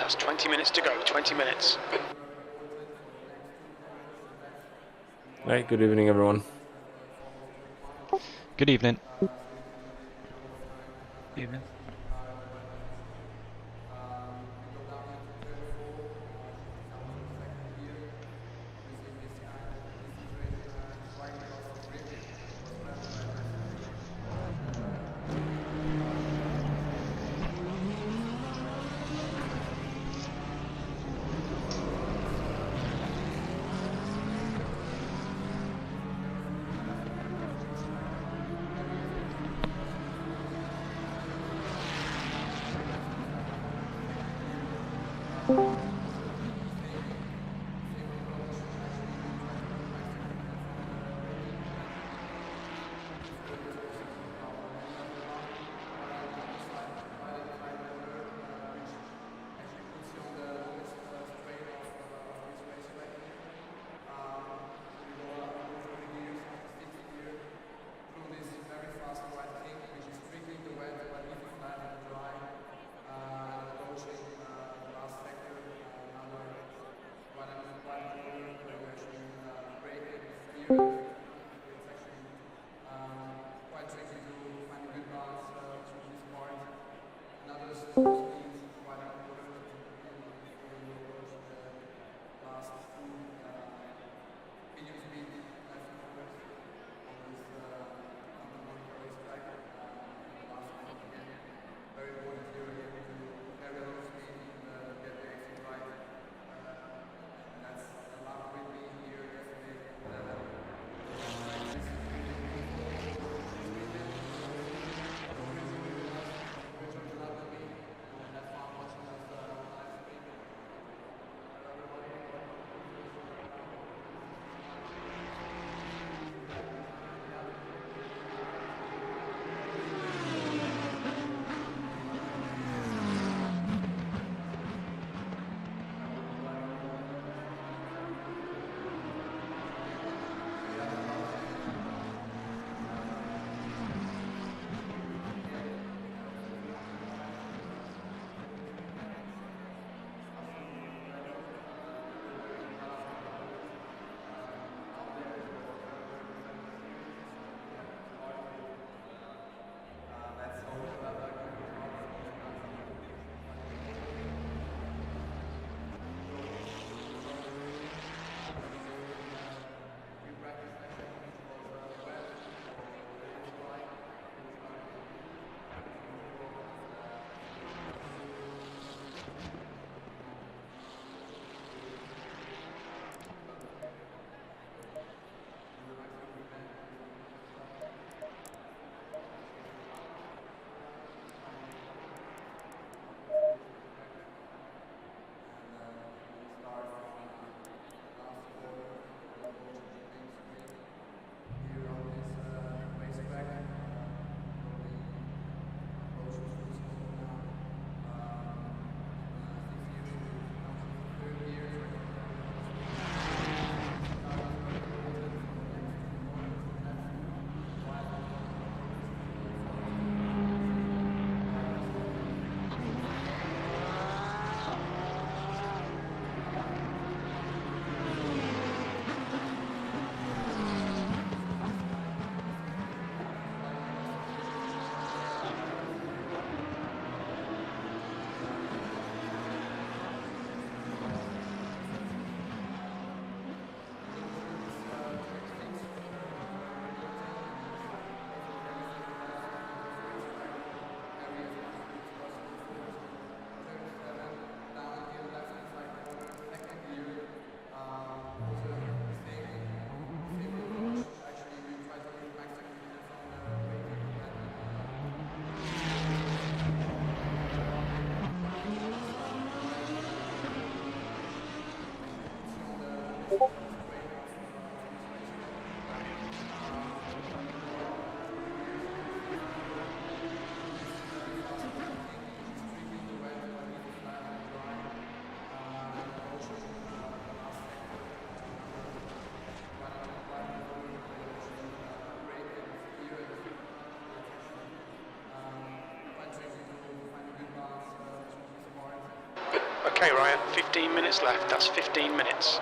That's 20 minutes to go, 20 minutes. Right, good evening everyone. Good evening. Evening. Okay, Ryan, 15 minutes left. That's 15 minutes.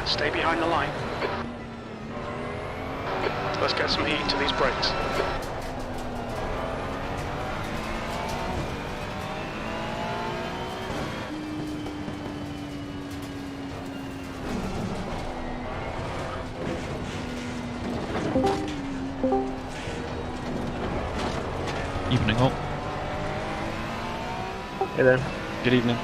Stay behind the line. Let's get some heat to these brakes. Evening all. Hey there. Good evening.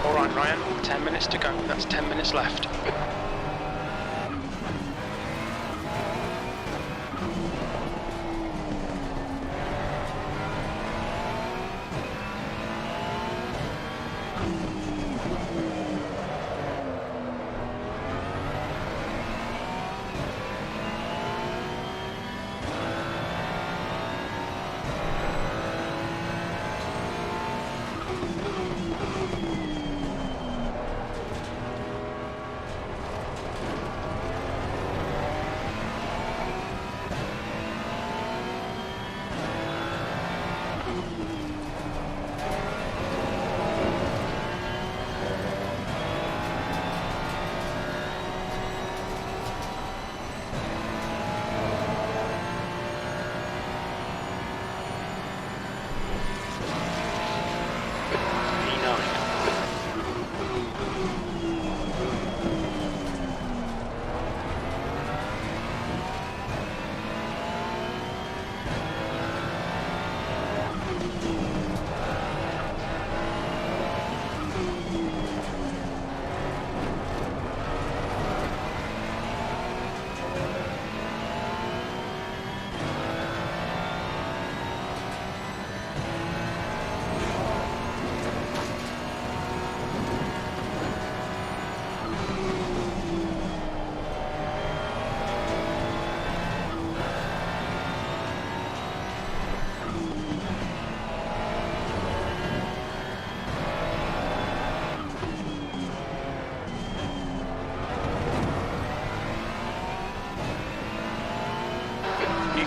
Alright Ryan, 10 minutes to go. That's 10 minutes left.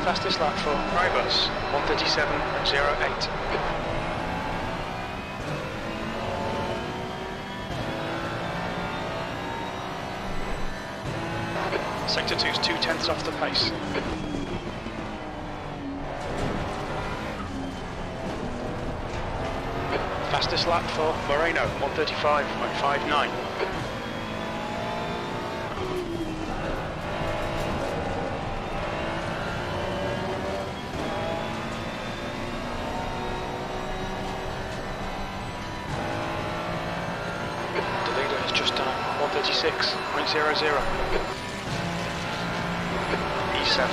Fastest lap for Rybus, 1:37.08. Sector 2's 2/10 off the pace. Fastest lap for Moreno, 1:35.59. Just done 1:36.00. E7.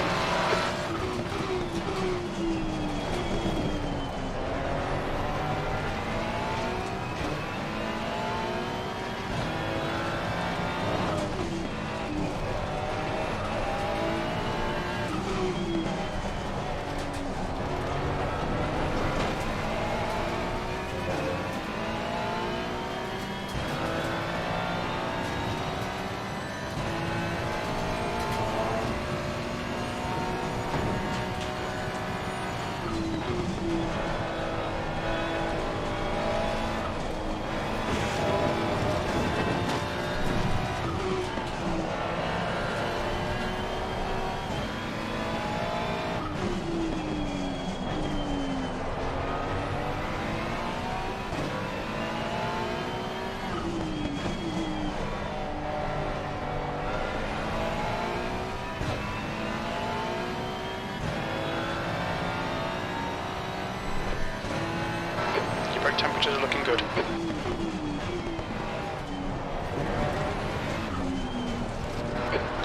Brake temperatures are looking good.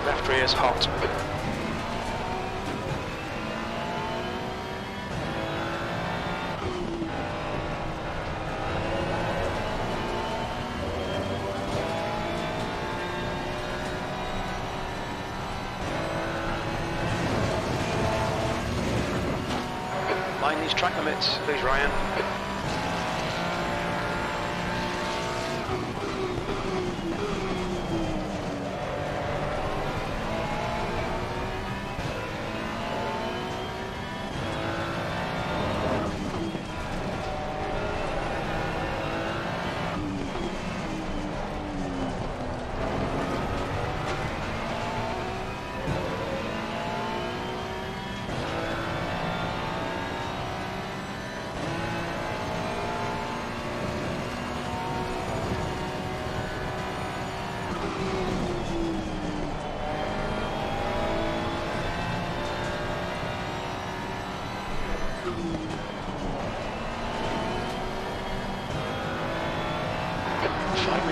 Left rear is hot. Mind these track limits, please, Ryan.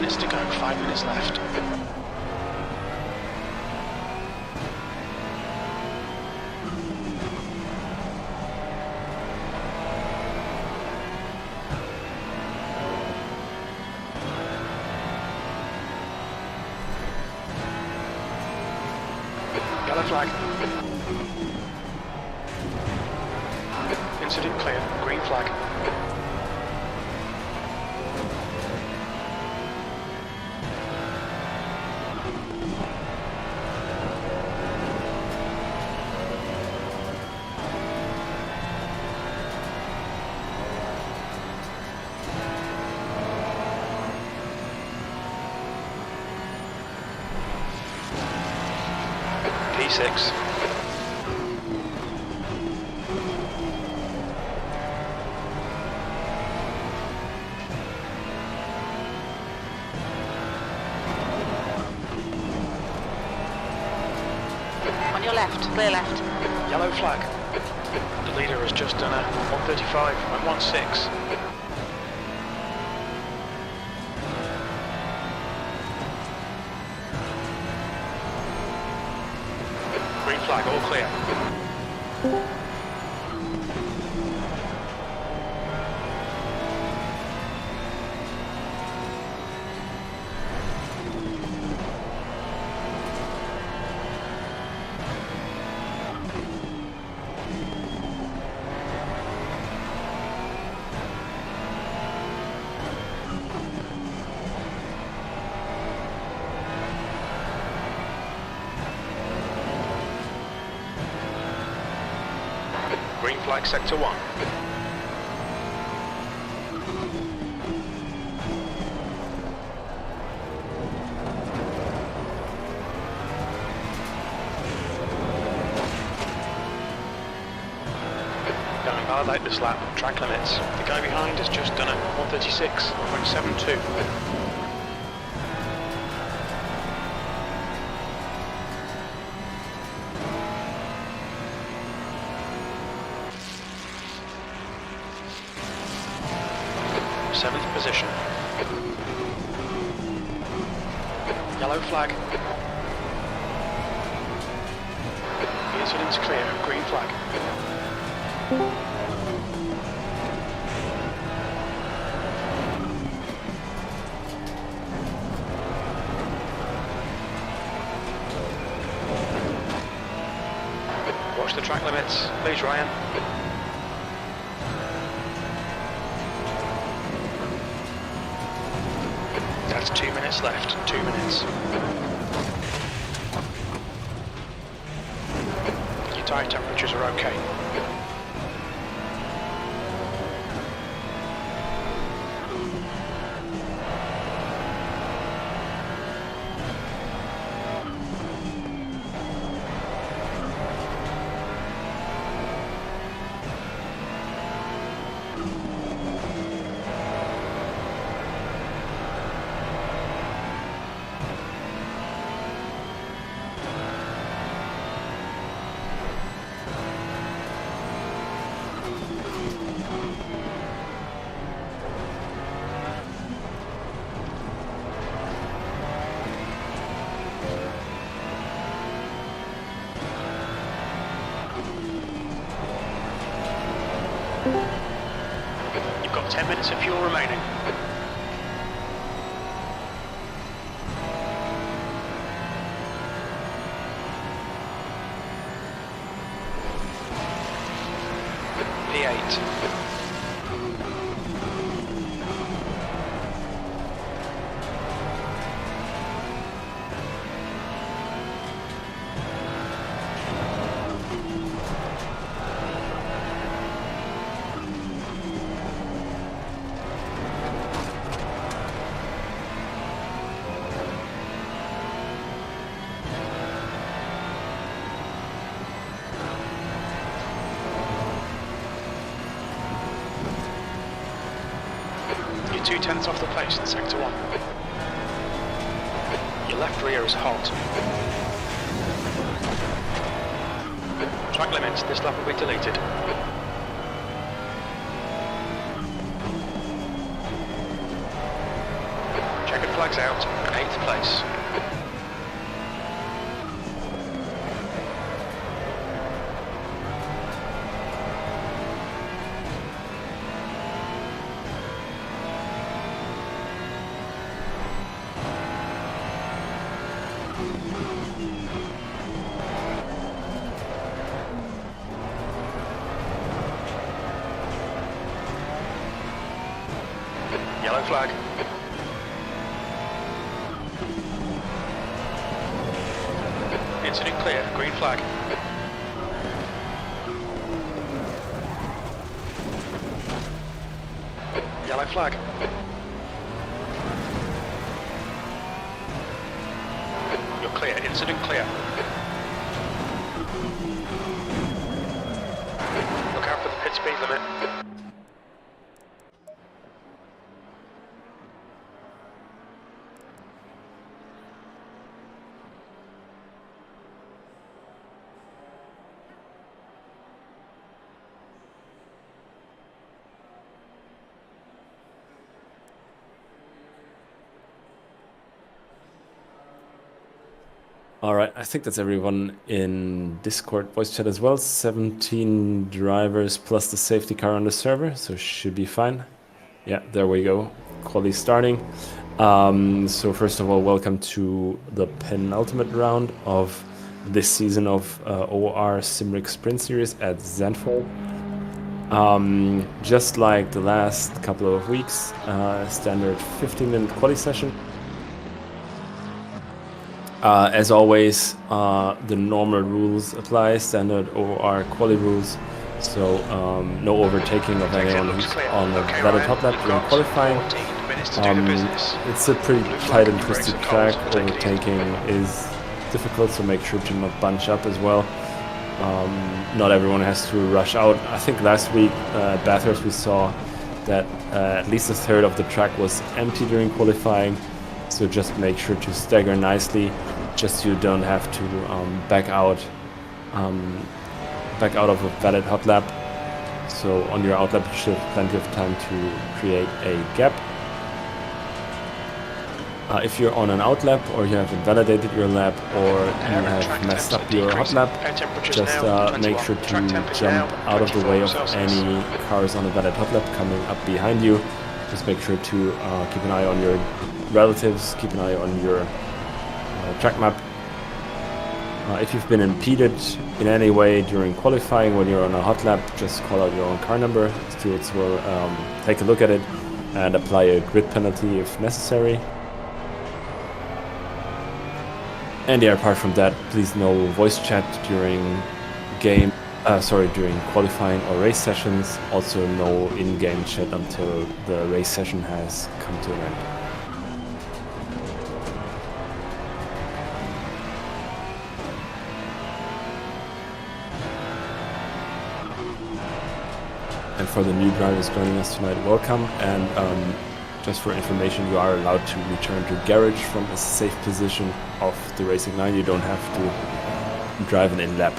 minutes to go, 5 minutes left. Yellow flag. Incident clear. Green flag. P6. On your left, clear left. Yellow flag. The leader has just done a 135 and 16. Green flag, all clear. Green flag, sector 1. Going validate this lap, track limits. The guy behind has just done a 136.72. Seventh position. Yellow flag. The incident's clear. Green flag. Watch the track limits, please, Ryan. That's 2 minutes left. 2 minutes. Your tyre temperatures are okay. You've got 10 minutes of fuel remaining. P8. You're 2/10 off the pace in sector 1. Your left rear is hot. Track limits, this lap will be deleted. Checkered flag flag's out, 8th place. Yellow flag. Incident clear, green flag. Yellow flag. You're clear, incident clear. Look out for the pit speed limit. Alright, I think that's everyone in Discord voice chat as well. 17 drivers plus the safety car on the server, so should be fine. Yeah, there we go. Quali starting. So first of all, welcome to the penultimate round of this season of OR Simrigs Sprint Series at Zandvoort. Just like the last couple of weeks, standard 15-minute quali session. As always, the normal rules apply, standard OR quali rules. So no overtaking of anyone who's on the valid top lap during qualifying. It's a pretty tight and twisted track. Overtaking is difficult, so make sure to not bunch up as well. Not everyone has to rush out. I think last week at Bathurst we saw that at least a third of the track was empty during qualifying. So just make sure to stagger nicely, just so you don't have to back out of a valid hot lap. So on your outlap you should have plenty of time to create a gap. If you're on an outlap or you have invalidated your lap or you have messed up your hot lap, just make sure to jump out of the way of any cars on a valid hot lap coming up behind you. Just make sure to keep an eye on your relatives, keep an eye on your track map. If you've been impeded in any way during qualifying when you're on a hot lap, just call out your own car number. Stewards will take a look at it and apply a grid penalty if necessary. And yeah, apart from that, please no voice chat during during qualifying or race sessions. Also no in-game chat until the race session has come to an end. And for the new drivers joining us tonight, welcome. And just for information, you are allowed to return to garage from a safe position of the racing line. You don't have to drive an in-lap.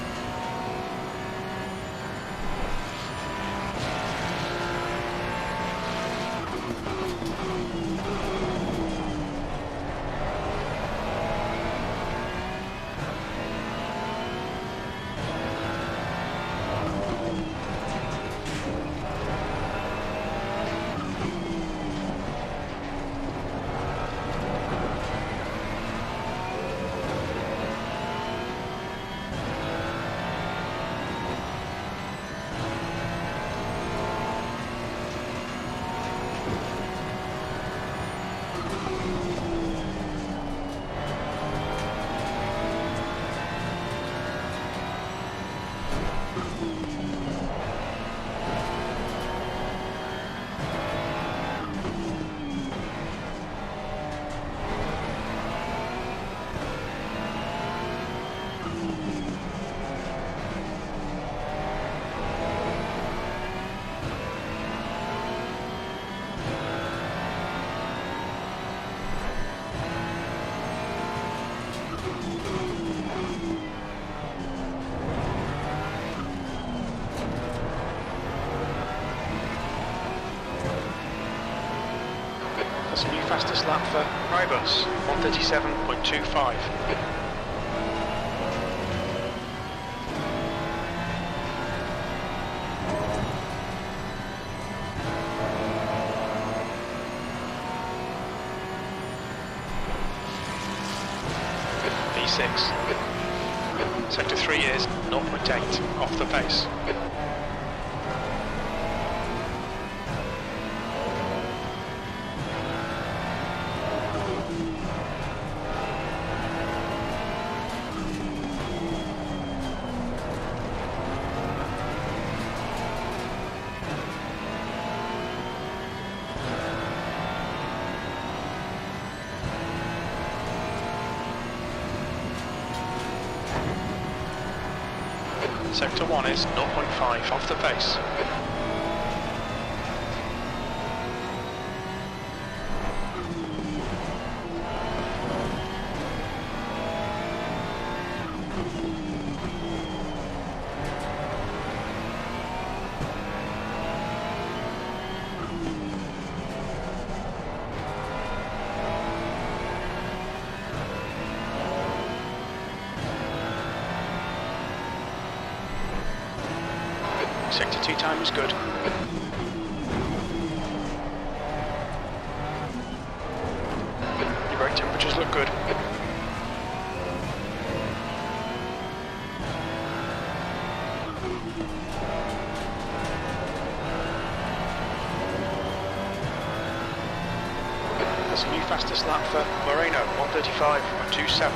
fastest lap for Rybus, 1:37.25. V6. Sector 3 is 0.8 off the pace. Sector 1 is 0.5 off the pace. Sector 2 time is good. Your brake temperatures look good. That's a new fastest lap for Moreno, 1:35.27.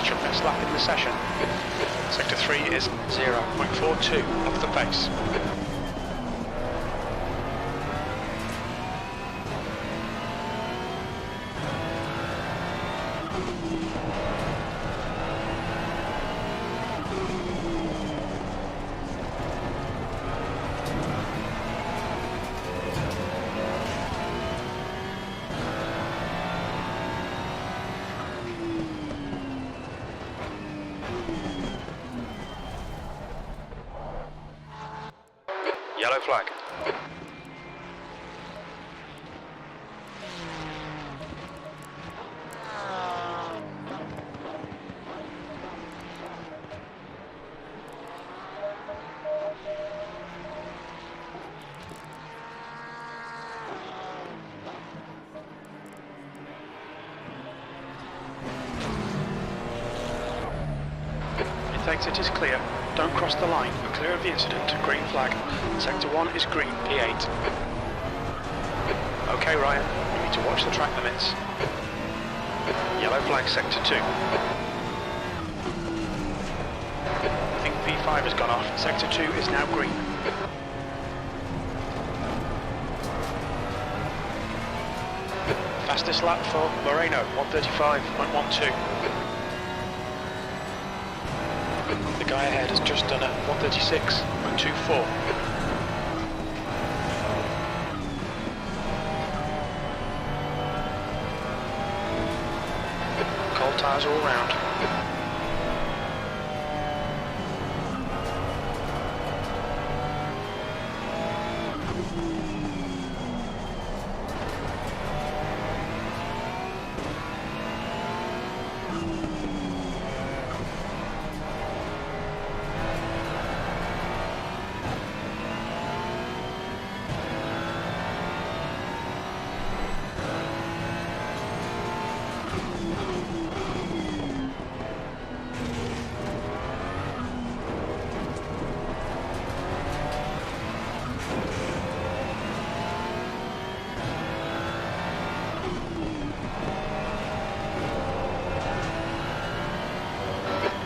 Your best lap in the session. Sector 3 is 0.42 off the pace. Yellow flag. It is clear. Don't cross the line. We're clear of the incident. Green flag. Sector 1 is green. P8. Okay, Ryan. You need to watch the track limits. Yellow flag, Sector 2. I think P5 has gone off. Sector 2 is now green. Fastest lap for Moreno, 1:35.12. The guy ahead has just done a 1:36.24. Cold tyres all round.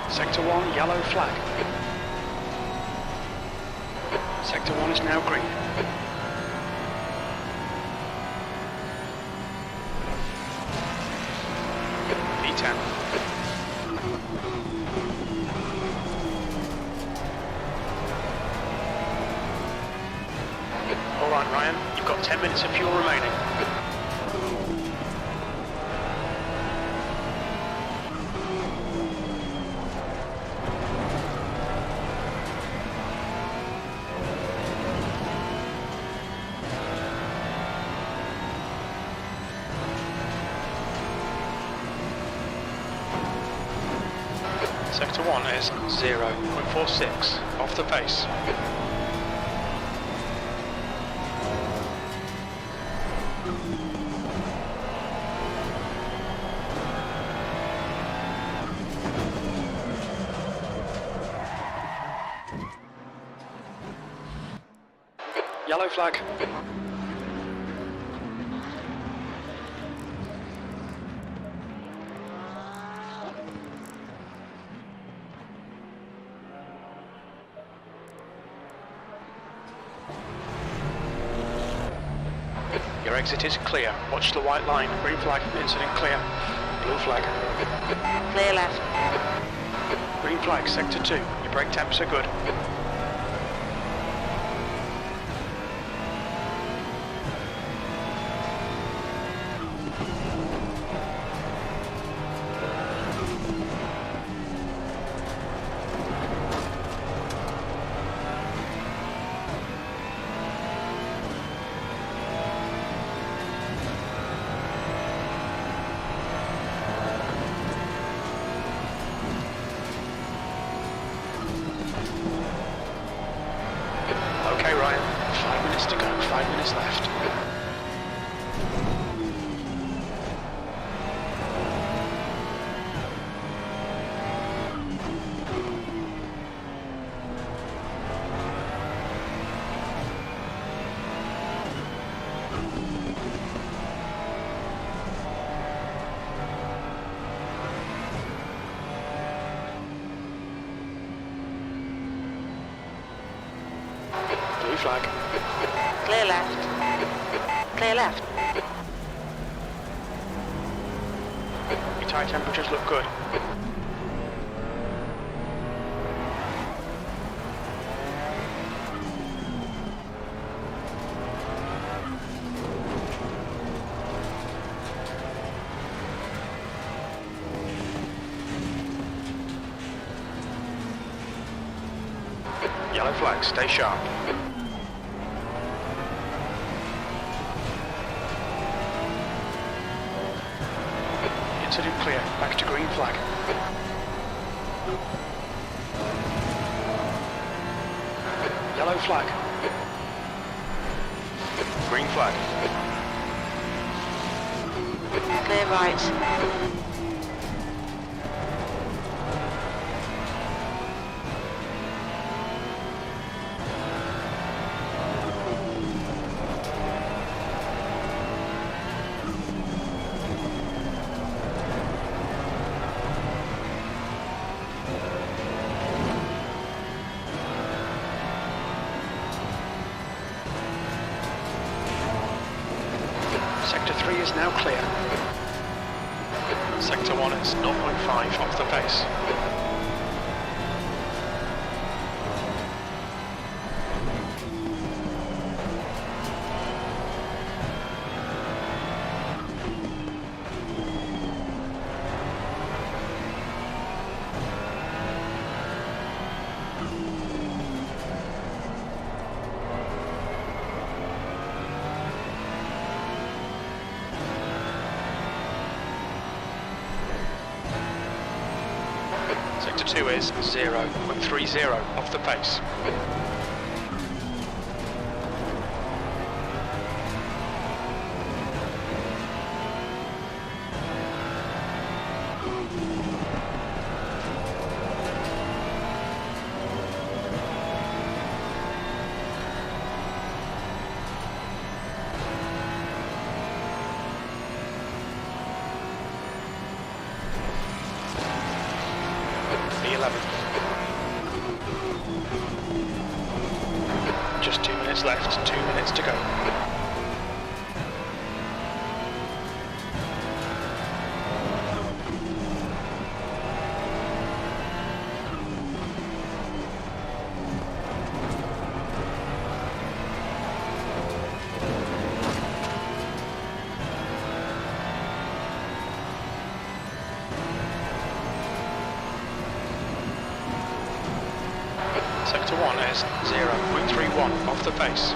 Sector 1, yellow flag. Sector 1 is now green. V10. Alright Ryan, you've got 10 minutes of fuel remaining. Sector 1 is 0.46 off the pace. Yellow flag. Your exit is clear. Watch the white line. Green flag. Incident clear. Blue flag. Clear left. Green flag. Sector 2. Your brake temps are good. Okay, Ryan. 5 minutes to go. 5 minutes left. Blue flag. Clear left. Clear left. Your tyre temperatures look good. Yellow flag, stay sharp. Incident clear, back to green flag. Yellow flag. Green flag. Clear right. Sector 3 is now clear. Sector 1 is 0.5 off the pace. Sector 2 is 0.30 off the pace. B11. Just 2 minutes left, 2 minutes to go. Sector 1 is 0.31 off the pace.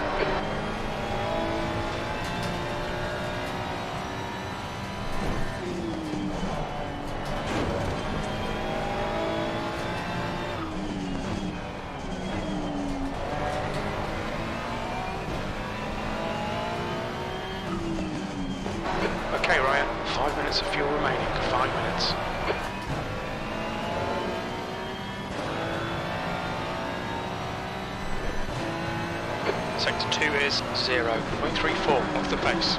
Okay, Ryan, 5 minutes of fuel remaining. 5 minutes. Sector 2 is 0.34 off the pace.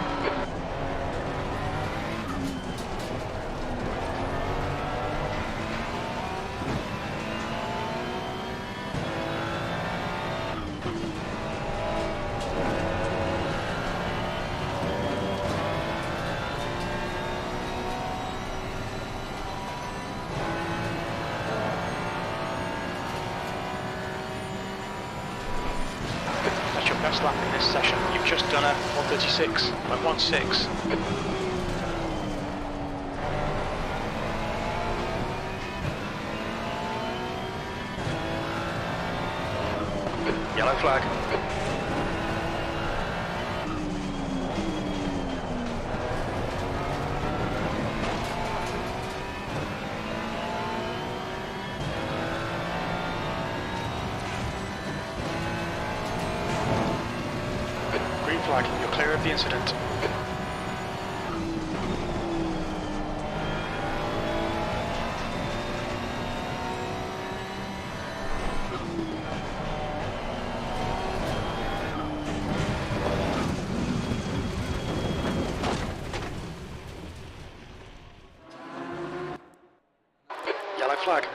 That's your best lap in this session. You've just done a 136.16. Yellow flag. Green flag, you're clear of the incident. Yellow flag.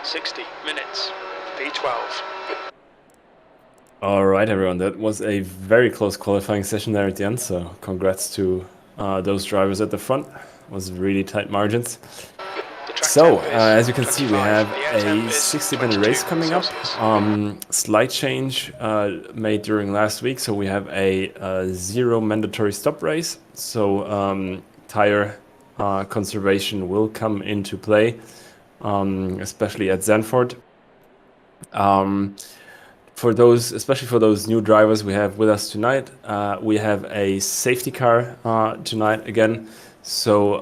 .60 minutes. V12. All right, everyone. That was a very close qualifying session there at the end. So congrats to those drivers at the front. It was really tight margins. So as you can see, we have a 60-minute race coming up. Slight change made during last week. So we have a 0 mandatory stop race. So tire conservation will come into play, especially at Zandvoort. Especially for those new drivers we have with us tonight, we have a safety car tonight again. So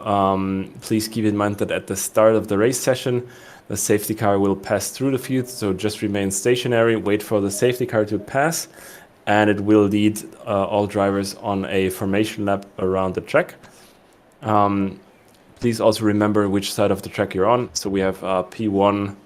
please keep in mind that at the start of the race session, the safety car will pass through the field. So just remain stationary, wait for the safety car to pass, and it will lead all drivers on a formation lap around the track. Please also remember which side of the track you're on. So we have P1,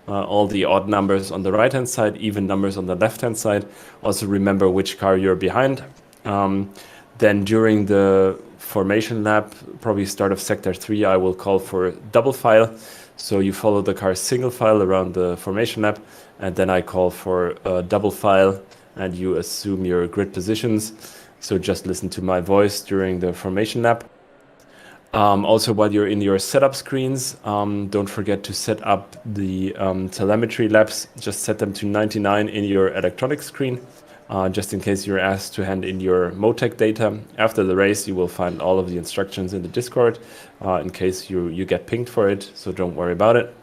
all the odd numbers on the right-hand side, even numbers on the left-hand side. Also remember which car you're behind. Then during the formation lap, probably start of sector 3, I will call for double file. So you follow the car single file around the formation lap, and then I call for double file, and you assume your grid positions. So just listen to my voice during the formation lap. Also, while you're in your setup screens, don't forget to set up the telemetry laps. Just set them to 99 in your electronic screen, just in case you're asked to hand in your Motec data. After the race, you will find all of the instructions in the Discord, in case you get pinged for it, so don't worry about it.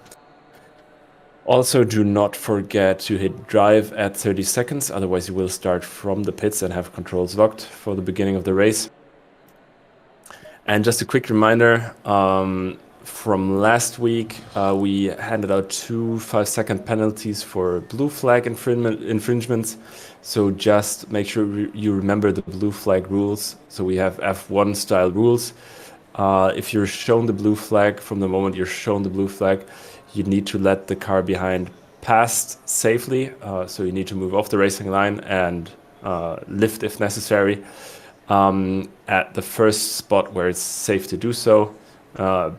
Also, do not forget to hit drive at 30 seconds, otherwise you will start from the pits and have controls locked for the beginning of the race. And just a quick reminder, from last week, we handed out 2 5-second penalties for blue flag infringements. So just make sure you remember the blue flag rules. So we have F1 style rules. If you're shown the blue flag, from the moment you're shown the blue flag, you need to let the car behind pass safely. So you need to move off the racing line and lift if necessary. at the first spot where it's safe to do so.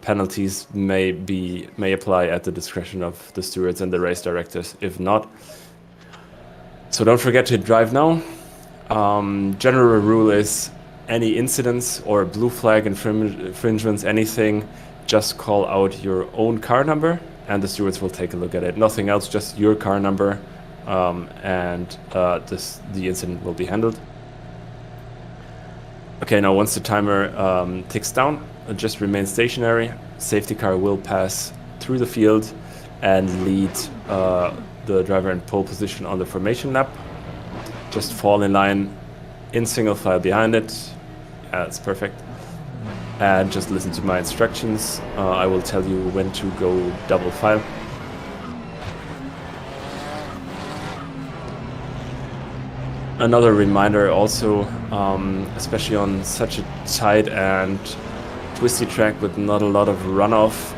Penalties may apply at the discretion of the stewards and the race directors if not. So don't forget to drive now. General rule is any incidents or blue flag infringements, anything, just call out your own car number and the stewards will take a look at it. Nothing else, just your car number, and the incident will be handled. Okay, now once the timer ticks down, just remain stationary. Safety car will pass through the field and lead the driver in pole position on the formation lap. Just fall in line in single file behind it. Yeah, that's perfect. And just listen to my instructions. I will tell you when to go double file. Another reminder also, especially on such a tight and twisty track with not a lot of runoff,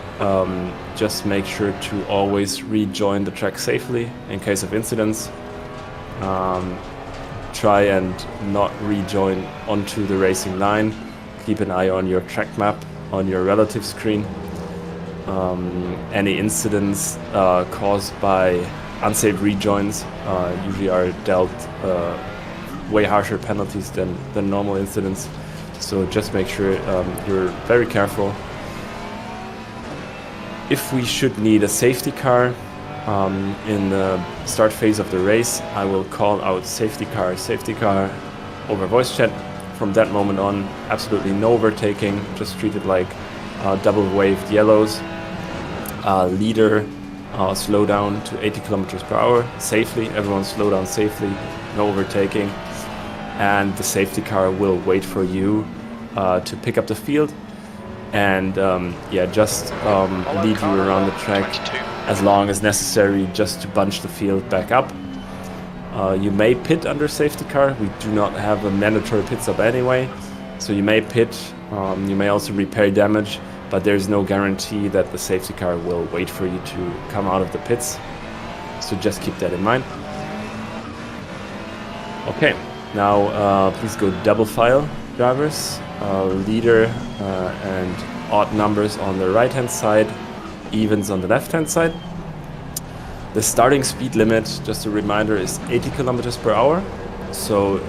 just make sure to always rejoin the track safely in case of incidents. Try and not rejoin onto the racing line. Keep an eye on your track map on your relative screen. Any incidents caused by unsafe rejoins usually are dealt way harsher penalties than normal incidents. So just make sure you're very careful. If we should need a safety car in the start phase of the race, I will call out safety car over voice chat. From that moment on, absolutely no overtaking, just treat it like double waved yellows. Leader, slow down to 80 kilometers per hour safely. Everyone slow down safely, no overtaking. And the safety car will wait for you to pick up the field and just lead you around the track as long as necessary just to bunch the field back up. You may pit under safety car. We do not have a mandatory pit stop anyway, so you may pit, you may also repair damage, but there's no guarantee that the safety car will wait for you to come out of the pits. So just keep that in mind. Okay, now please go double file, drivers. Leader and odd numbers on the right hand side, evens on the left hand side. The starting speed limit, just a reminder, is 80 kilometers per hour. So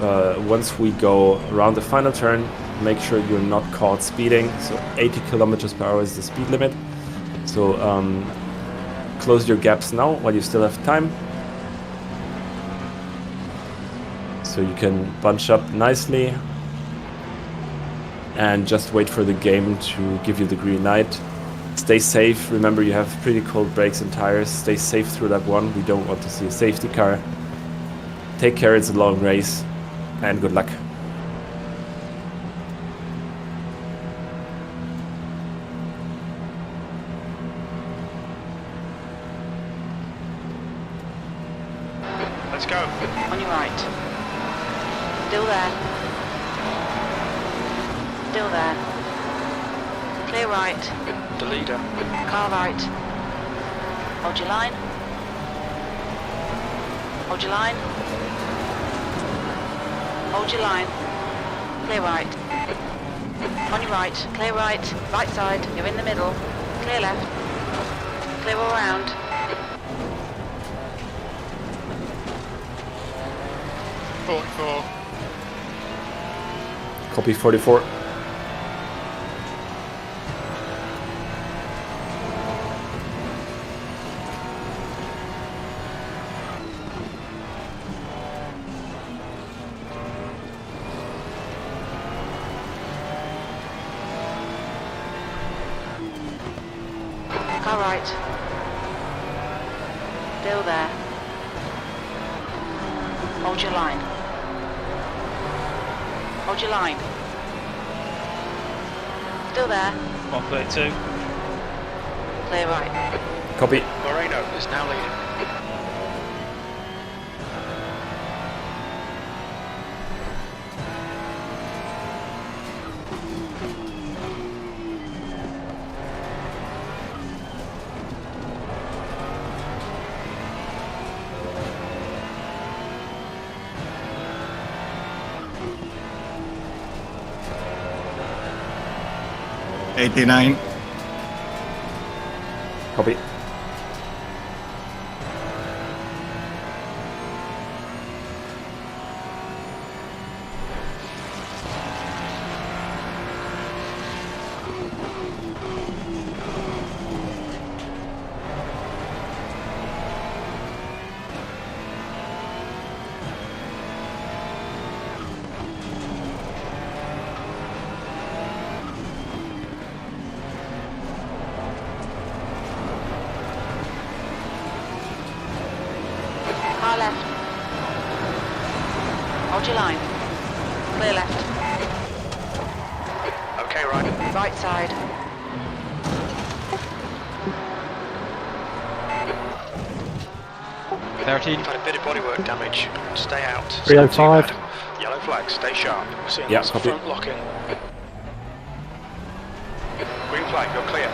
once we go around the final turn, make sure you're not caught speeding. So 80 kilometers per hour is the speed limit. So close your gaps now while you still have time. So you can bunch up nicely and just wait for the game to give you the green light. Stay safe. Remember, you have pretty cold brakes and tires. Stay safe through lap 1. We don't want to see a safety car. Take care, it's a long race, and good luck. Let's go. On your right. Still there. Still there. Clear right. The leader. Car right. Hold your line. Hold your line. Hold your line. Clear right. On your right. Clear right. Right side. You're in the middle. Clear left. Clear all round. Copy 44. Car right. Still there. Hold your line. Hold your line. Still there. 132. Clear right. Copy. Moreno is now leading. 89. Copy. Car left. Hold your line. Clear left. Okay, right. Right side. You've 13. had a bit of bodywork damage. Stay out. It's 305. not too bad. Yellow flag, stay sharp. We're seeing Yeah, lots of copy. front lock-in. Green flag, you're clear.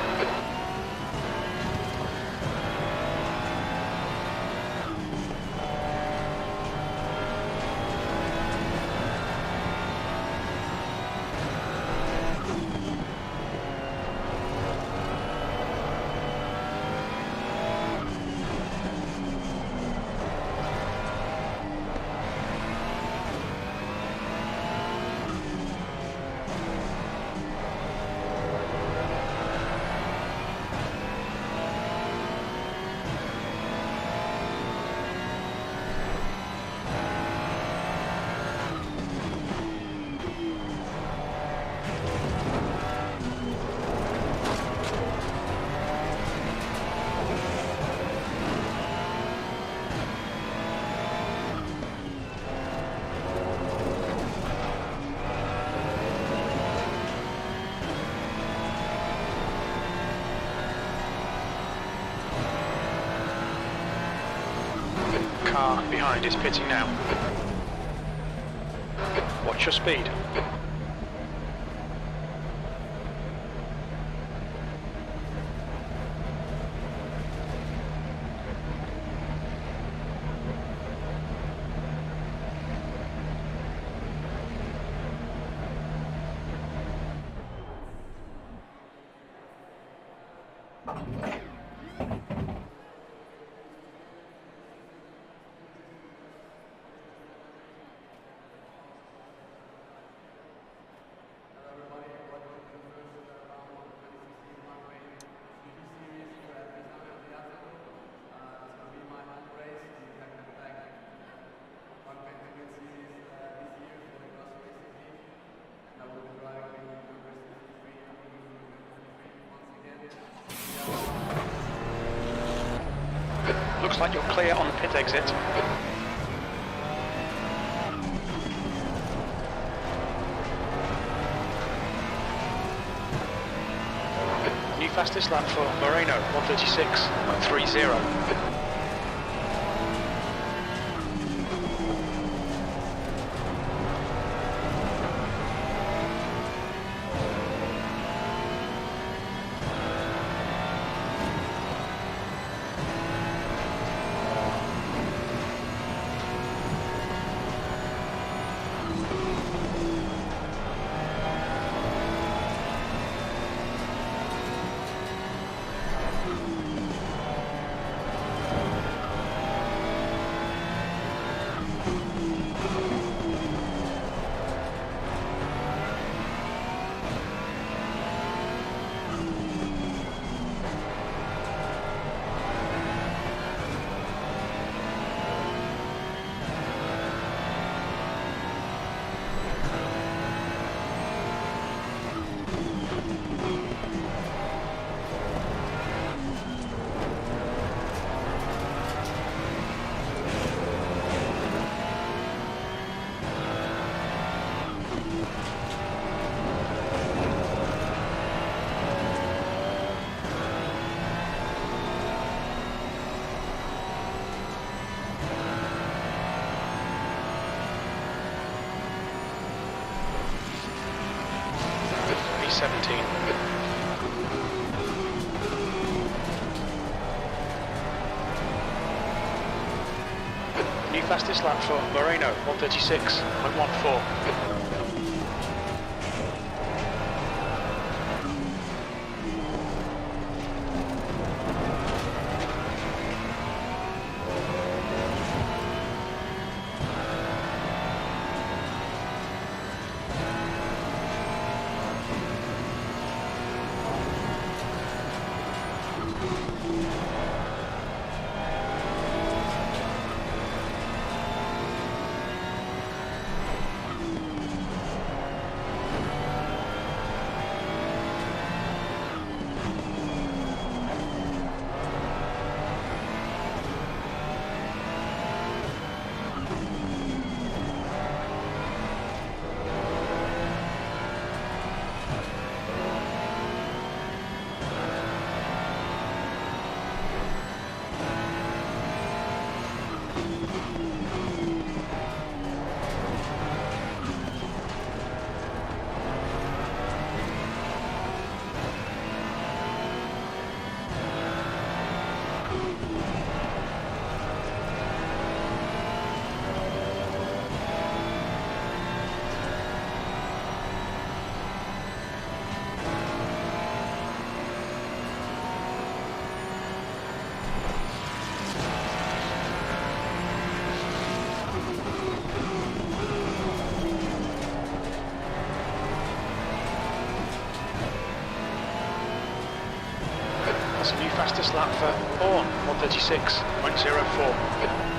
Car behind is pitting now. Watch your speed. Looks like you're clear on the pit exit. New fastest lap for Moreno, 136.30. V17. New fastest lap for Moreno, 136.14. That's a new fastest lap for Horn, 136.04.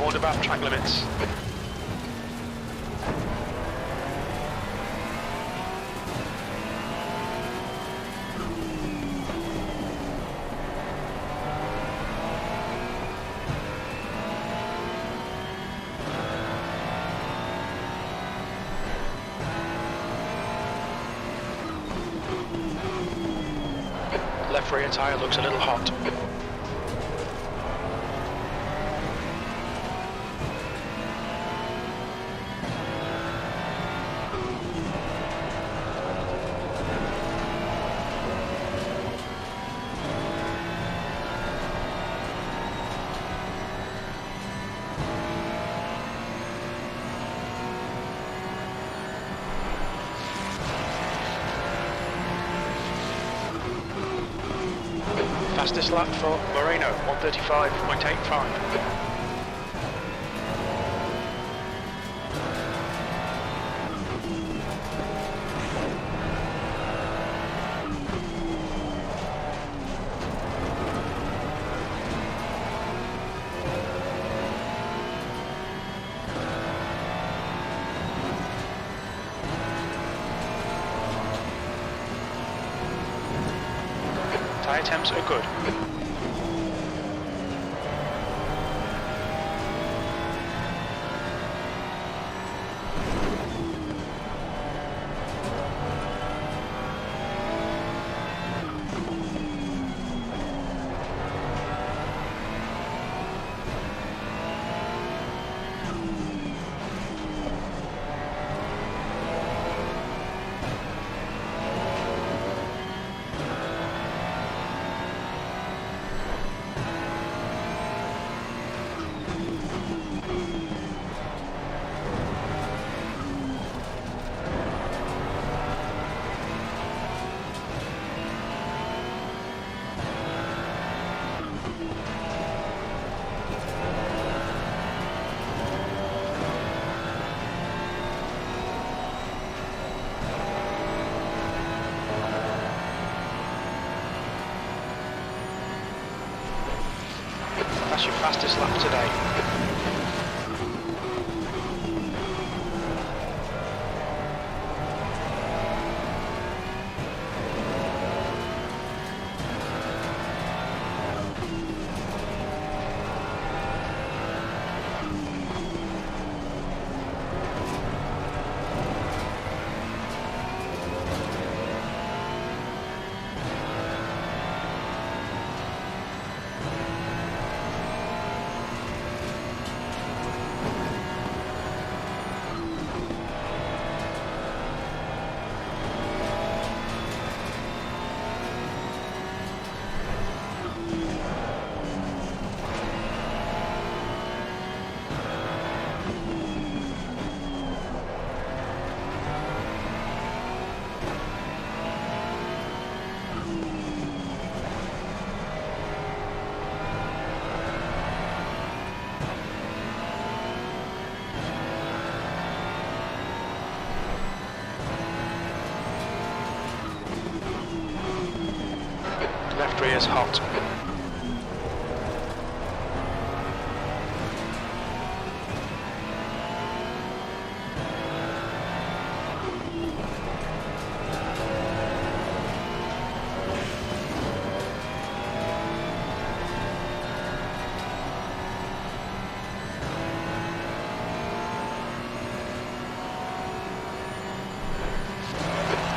Warned about track limits. Left rear tyre looks a little hot. Fastest lap for Moreno, 135.85. Tyre temps are good. That's your fastest lap today. Left rear is hot.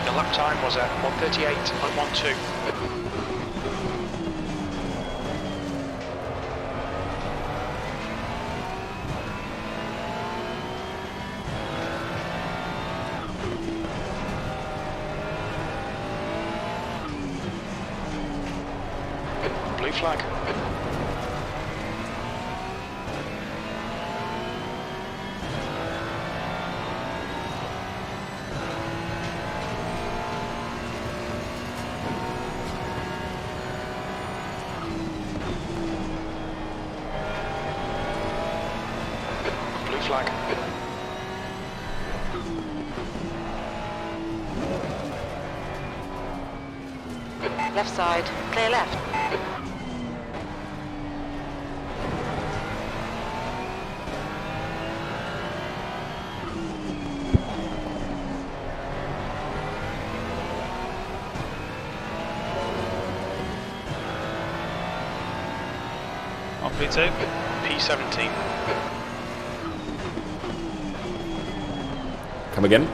The lap time was at 138.12. flag. Blue flag. Left side, clear left. On P2. P17. Come again.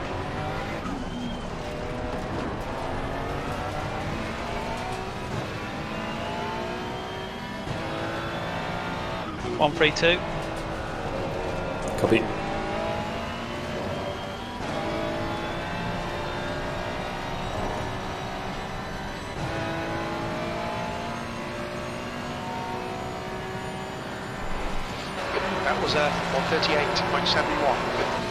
On 3-2. Copy. That was a 138.71.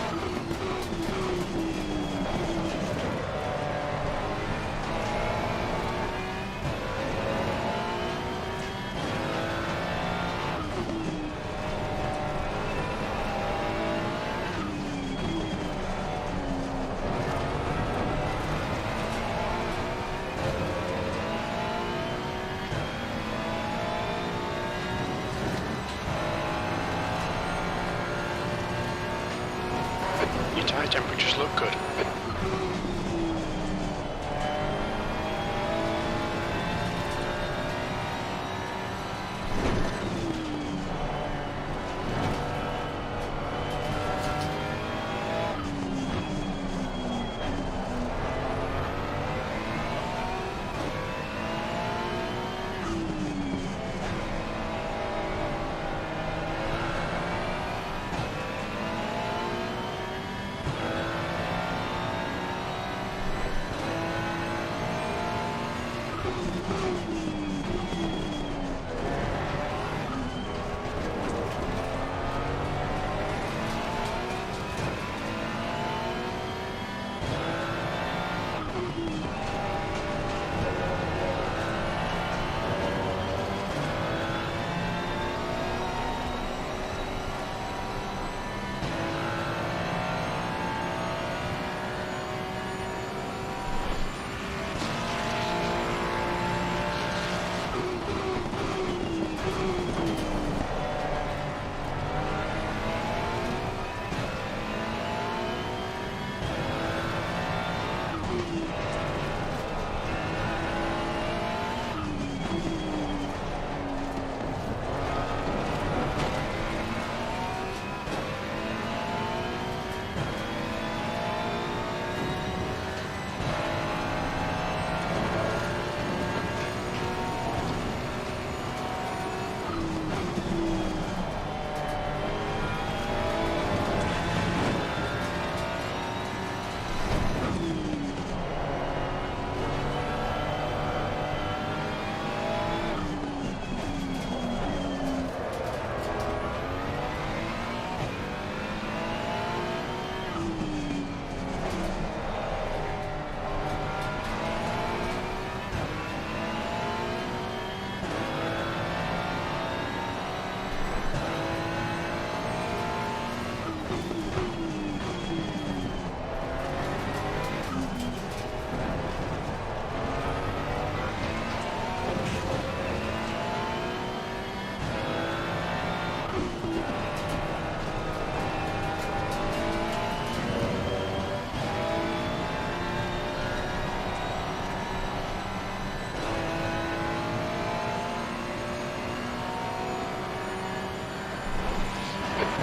Your tyre temperatures look good.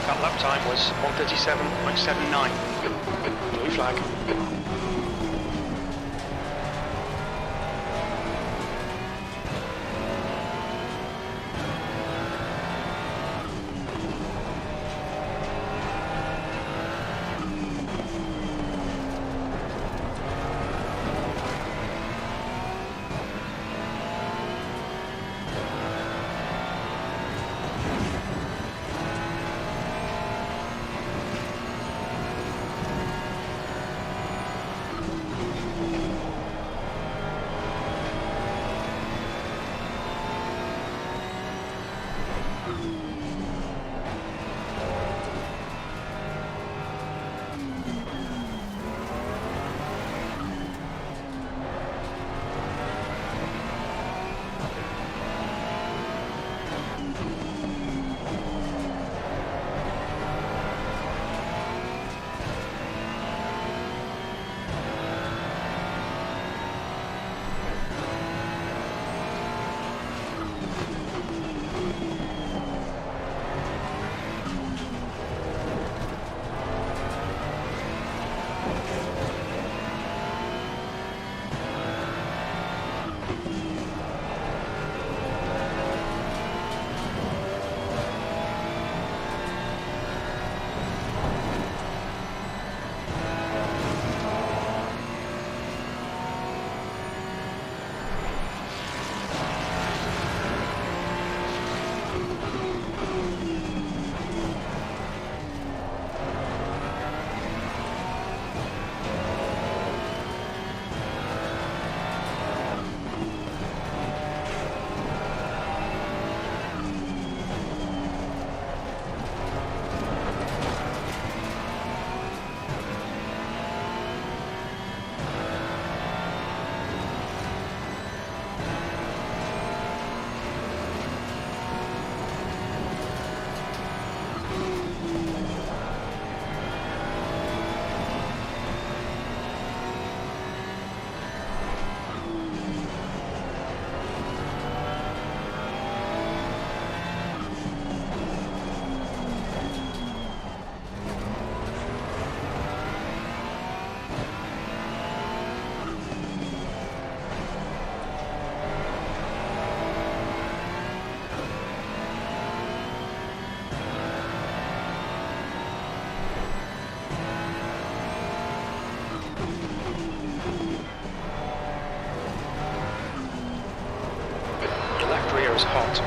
That lap time was 137.79. Blue flag. Your left rear is hot.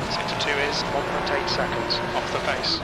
Sector 2 is 1.8 seconds off the pace.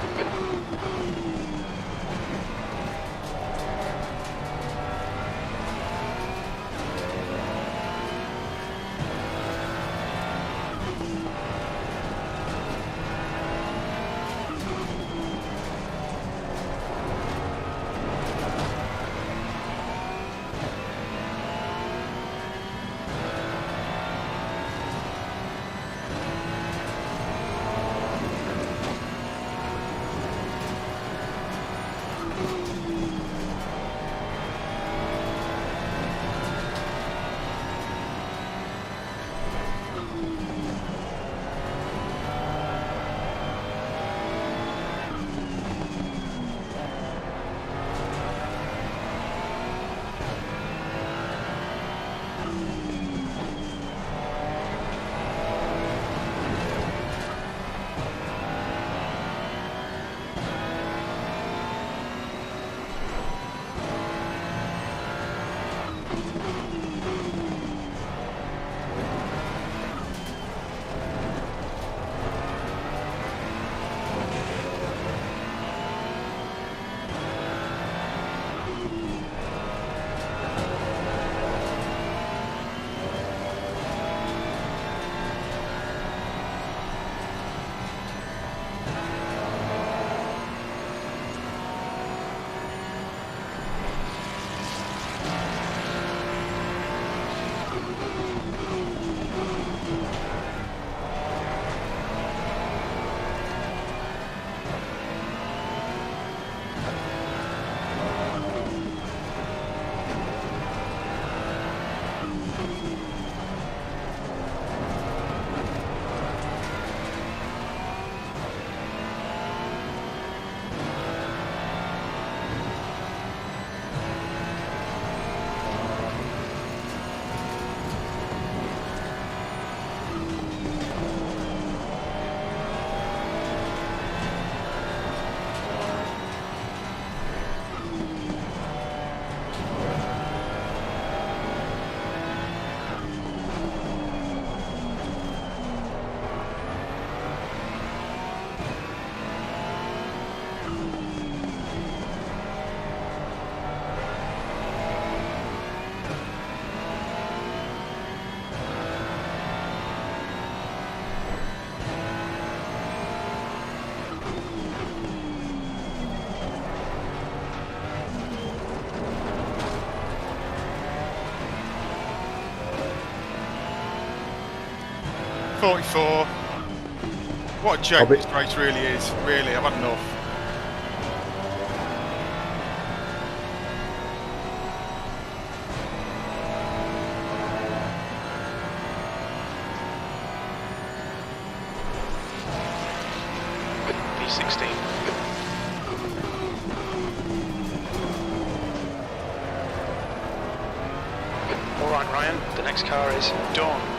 What a joke this race really is. Really, I've had enough. P16. Alright Ryan, the next car is Dawn.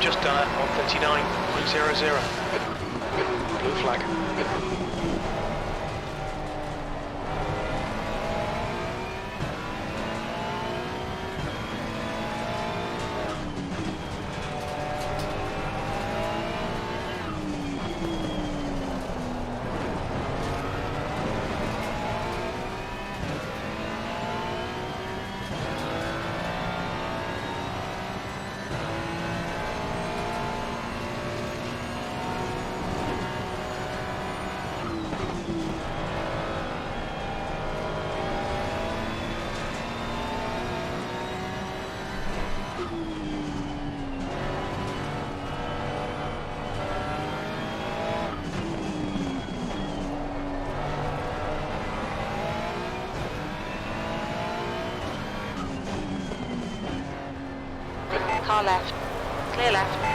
just done at 139.00. Blue flag. Car left. Clear left.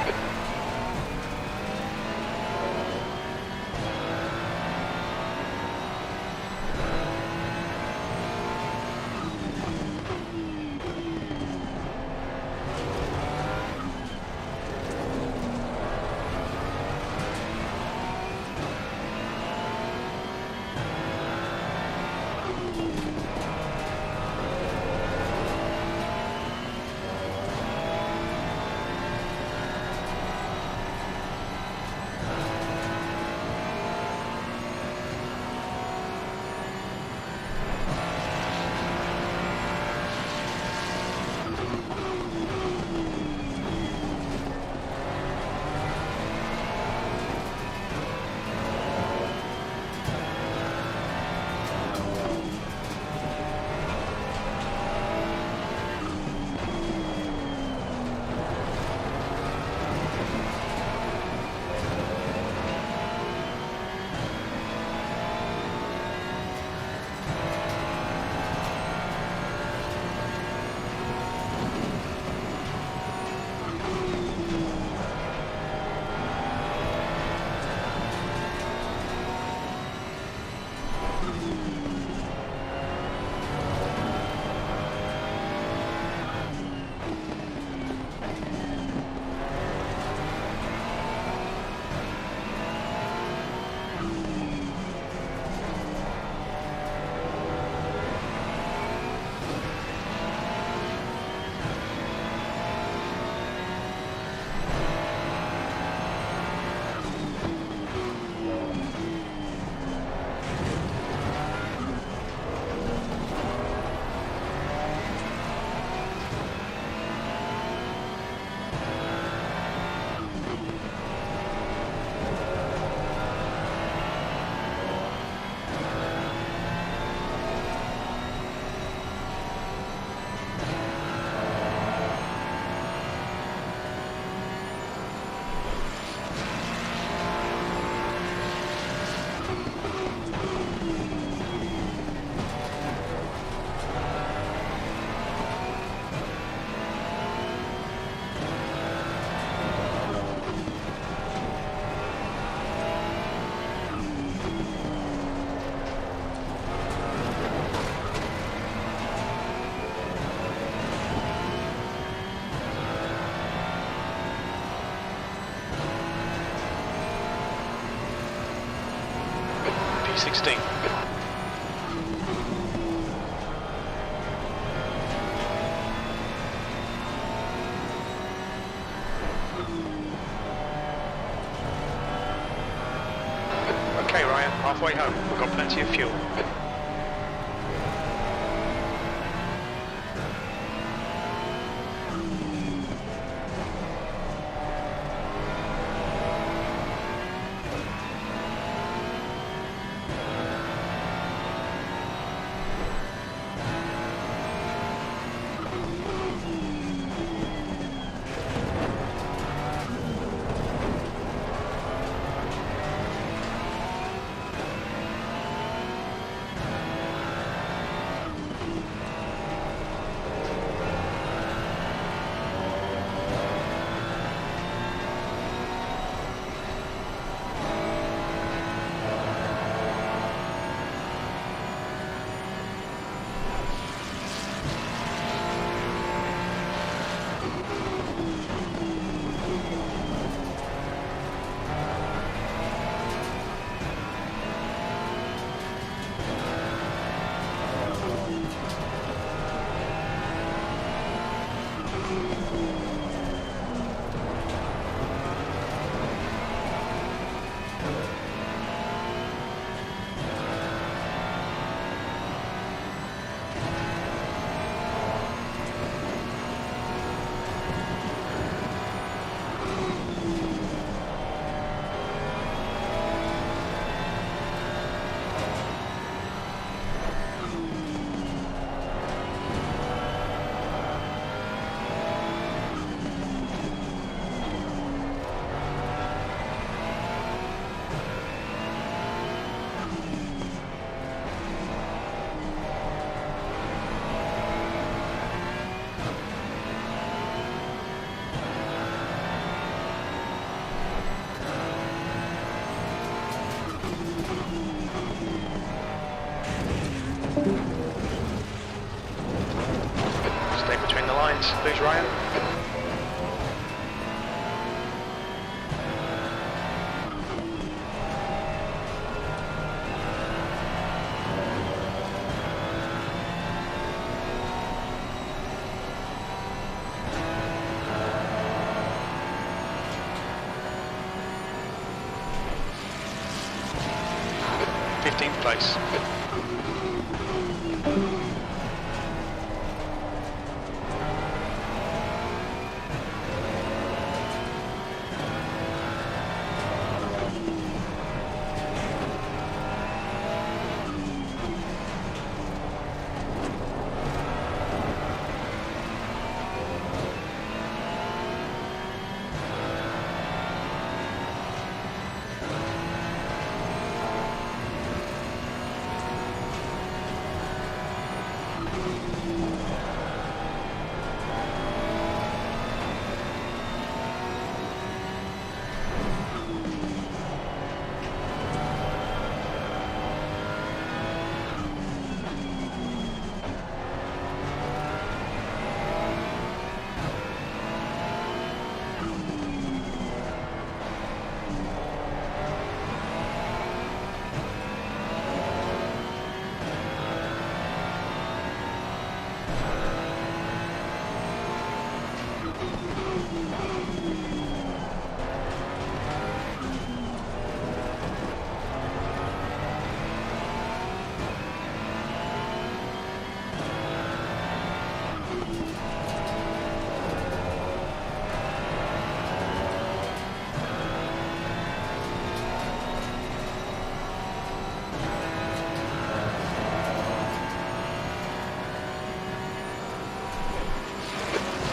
P16. Okay, Ryan, halfway home. We've got plenty of fuel. minutes. Lose Ryan. Place.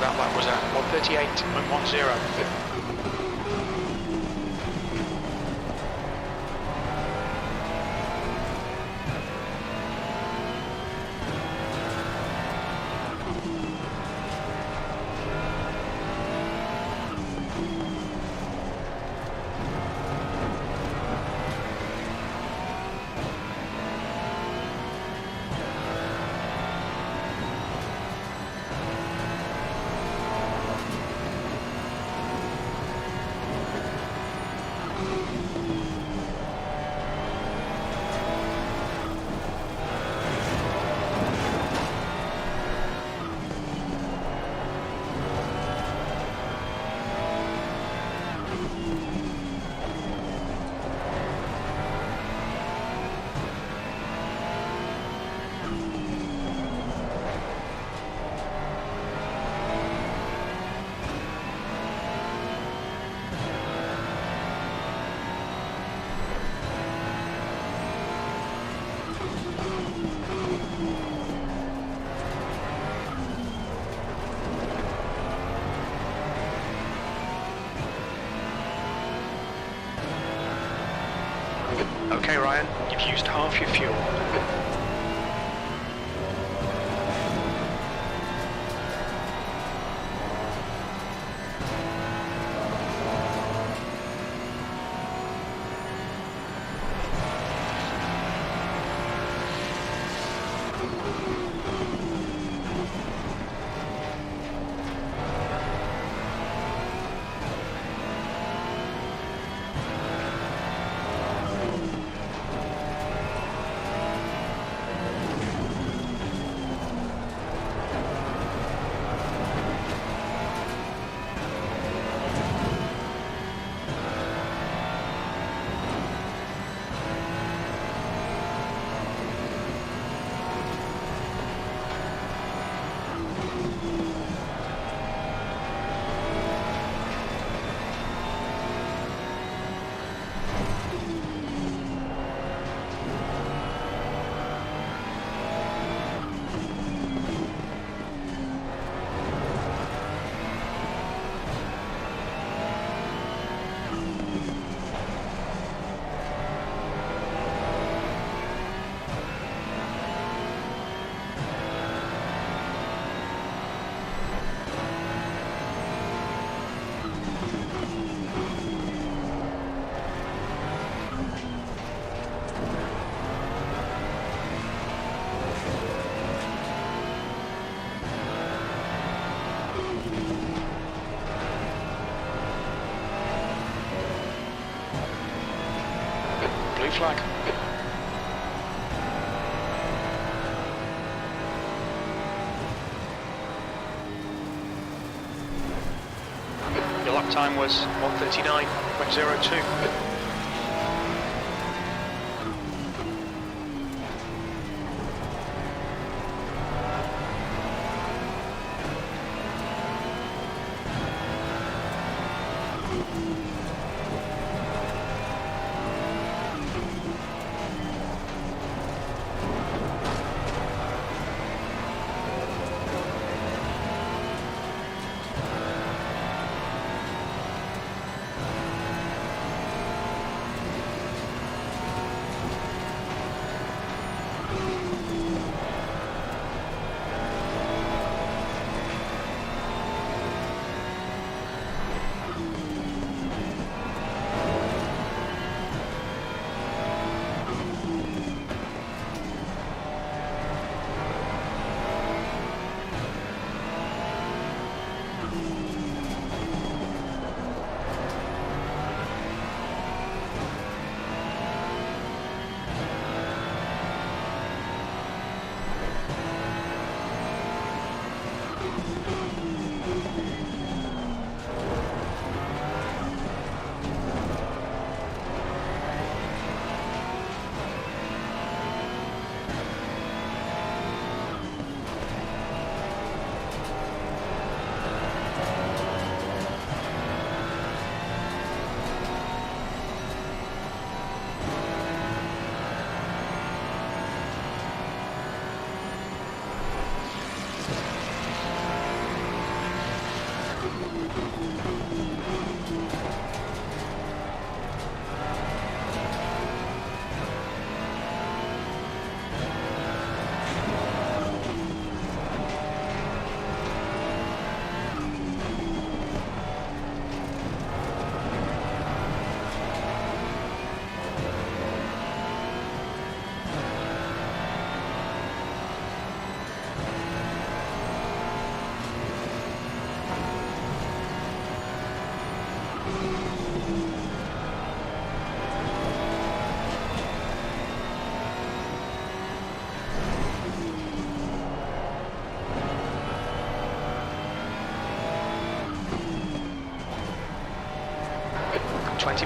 That lap was at 1:38.10. Okay, Ryan, you've used half your fuel. blue flag. Your lap time was 1:39.02.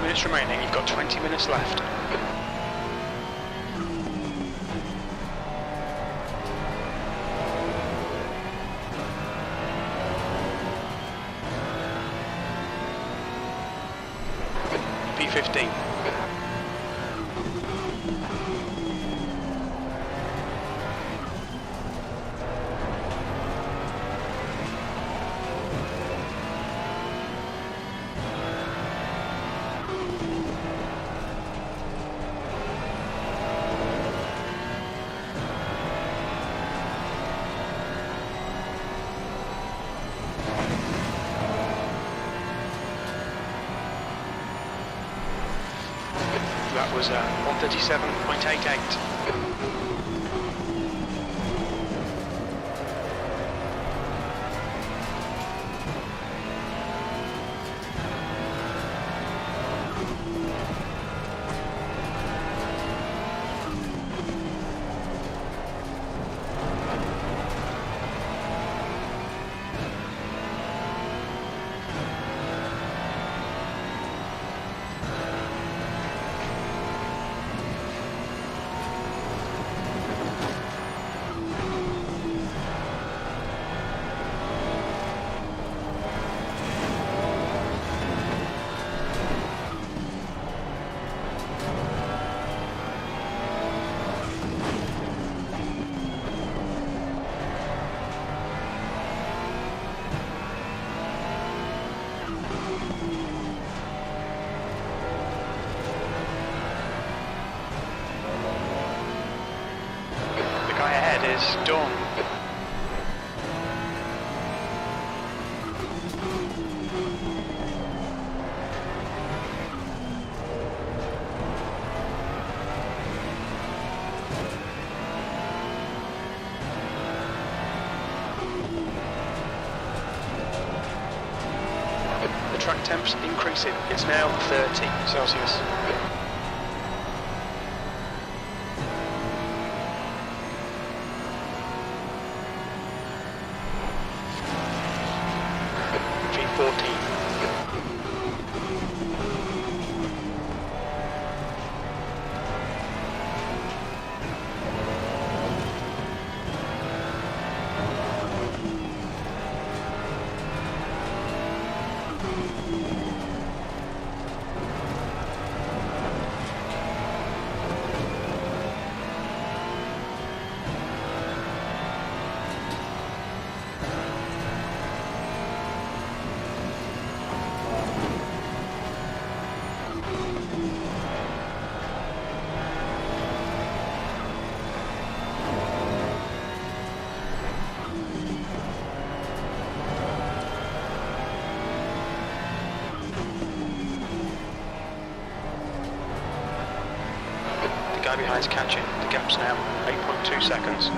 Minutes remaining, you've got 20 minutes left. P15. That was 1:37.88. Is done. The track temp's increasing. It's now 30 Celsius. guy behind's catching. The gap's now 8.2 seconds.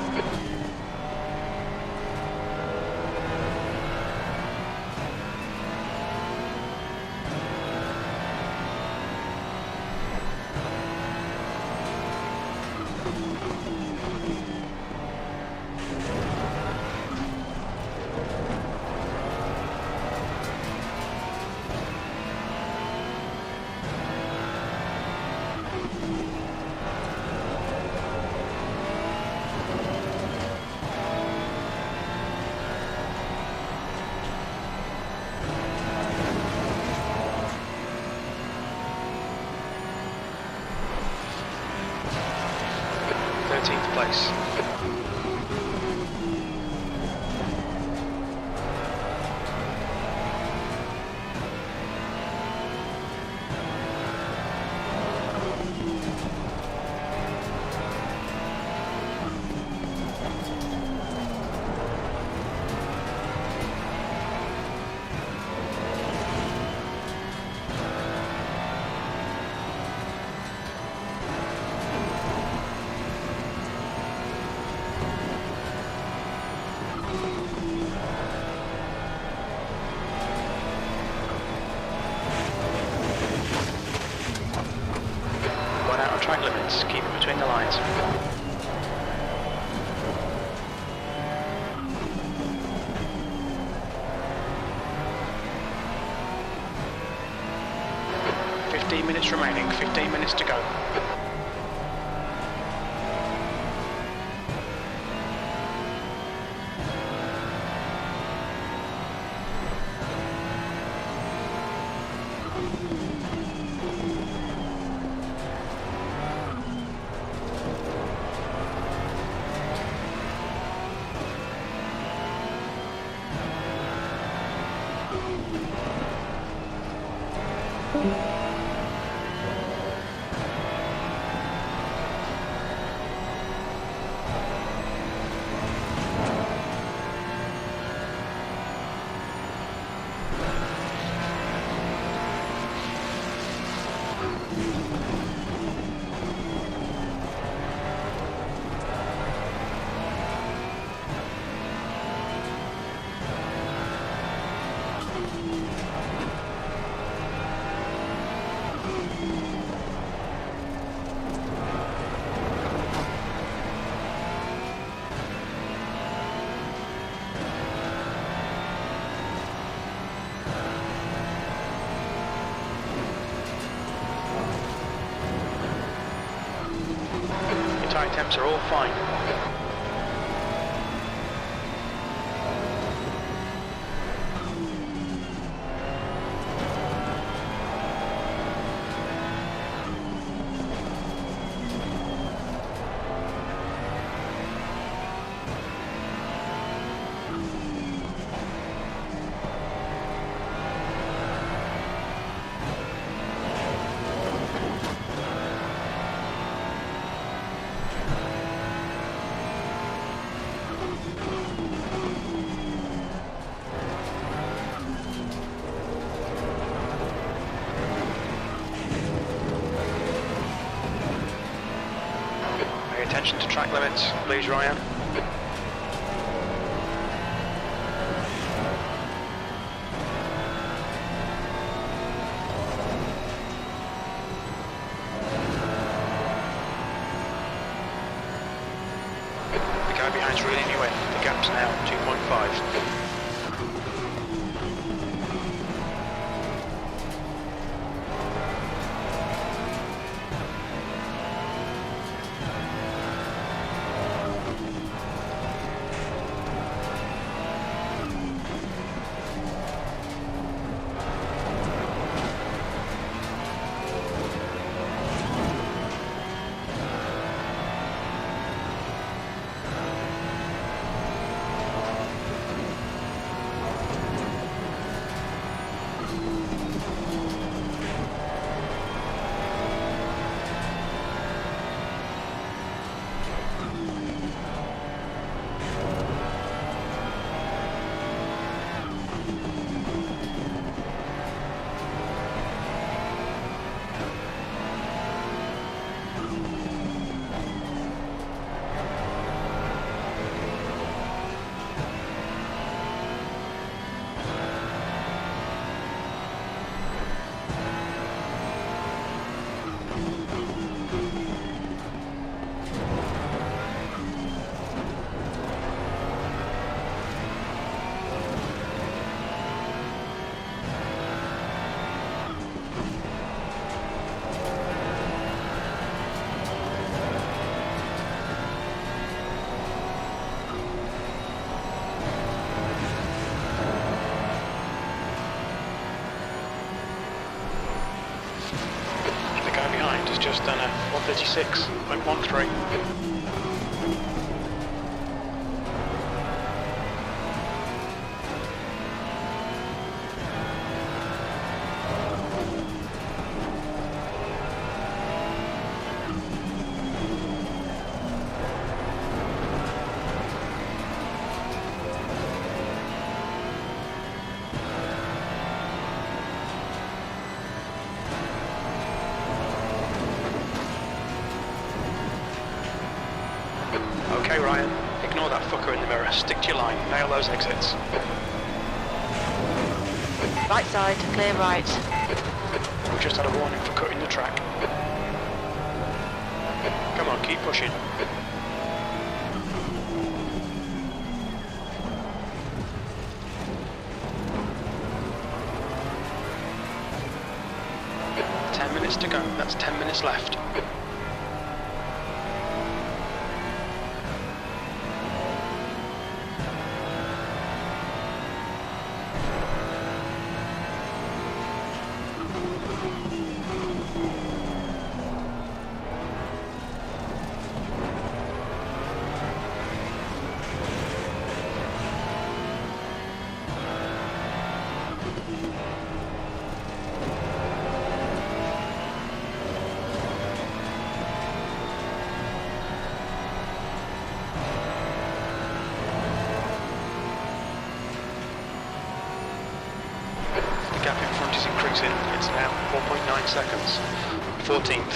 Place. Track limits, keep it between the lines. Minutes remaining, 15 minutes to go. Tyre temps are all fine. Attention to track limits, please, Ryan. The guy behind's reeling you in. The gap's now 2.5. 36.13. Okay, Ryan, ignore that fucker in the mirror. Stick to your line. Nail those exits. Right side, clear right. We've just had a warning for cutting the track. Come on, keep pushing. Minutes to go. That's 10 minutes left. The gap in front is increasing. It's now 4.9 seconds. 14th.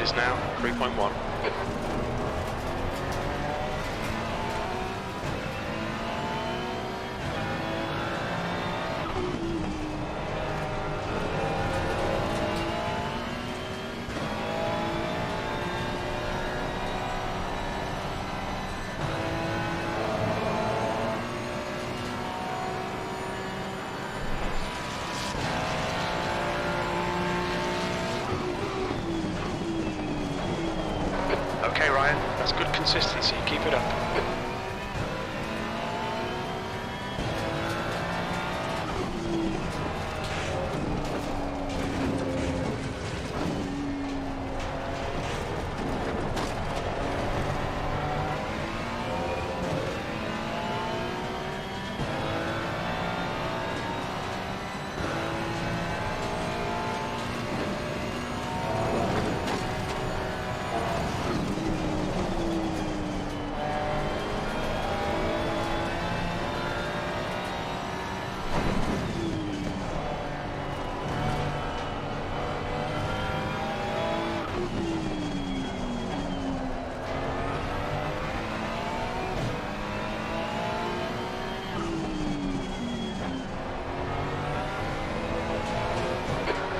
Is now 3.1. Ryan. That's good consistency. Keep it up.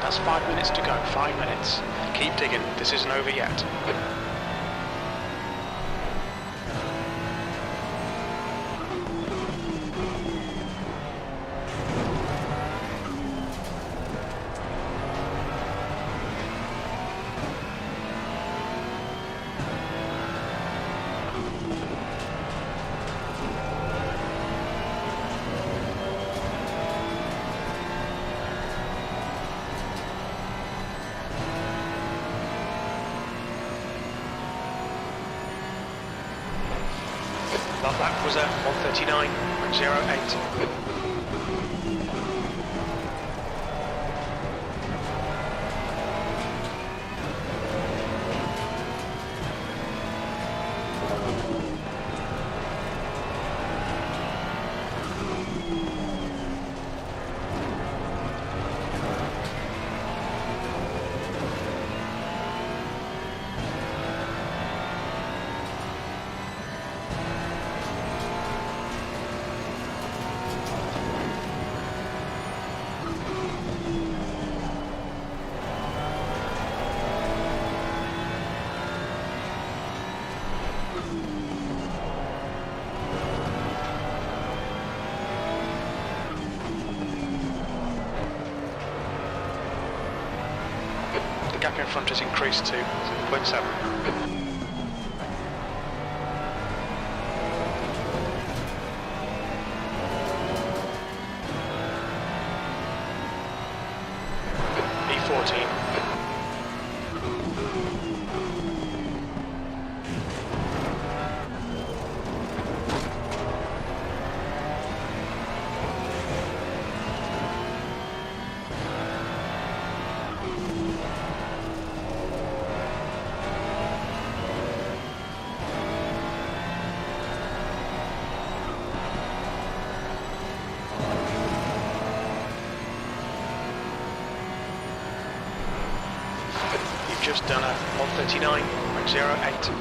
That's 5 minutes to go, 5 minutes. Keep digging, this isn't over yet. That lap was at 1:39.08. The gap in front has increased to 0.7. E14. Just done a 1:39.08.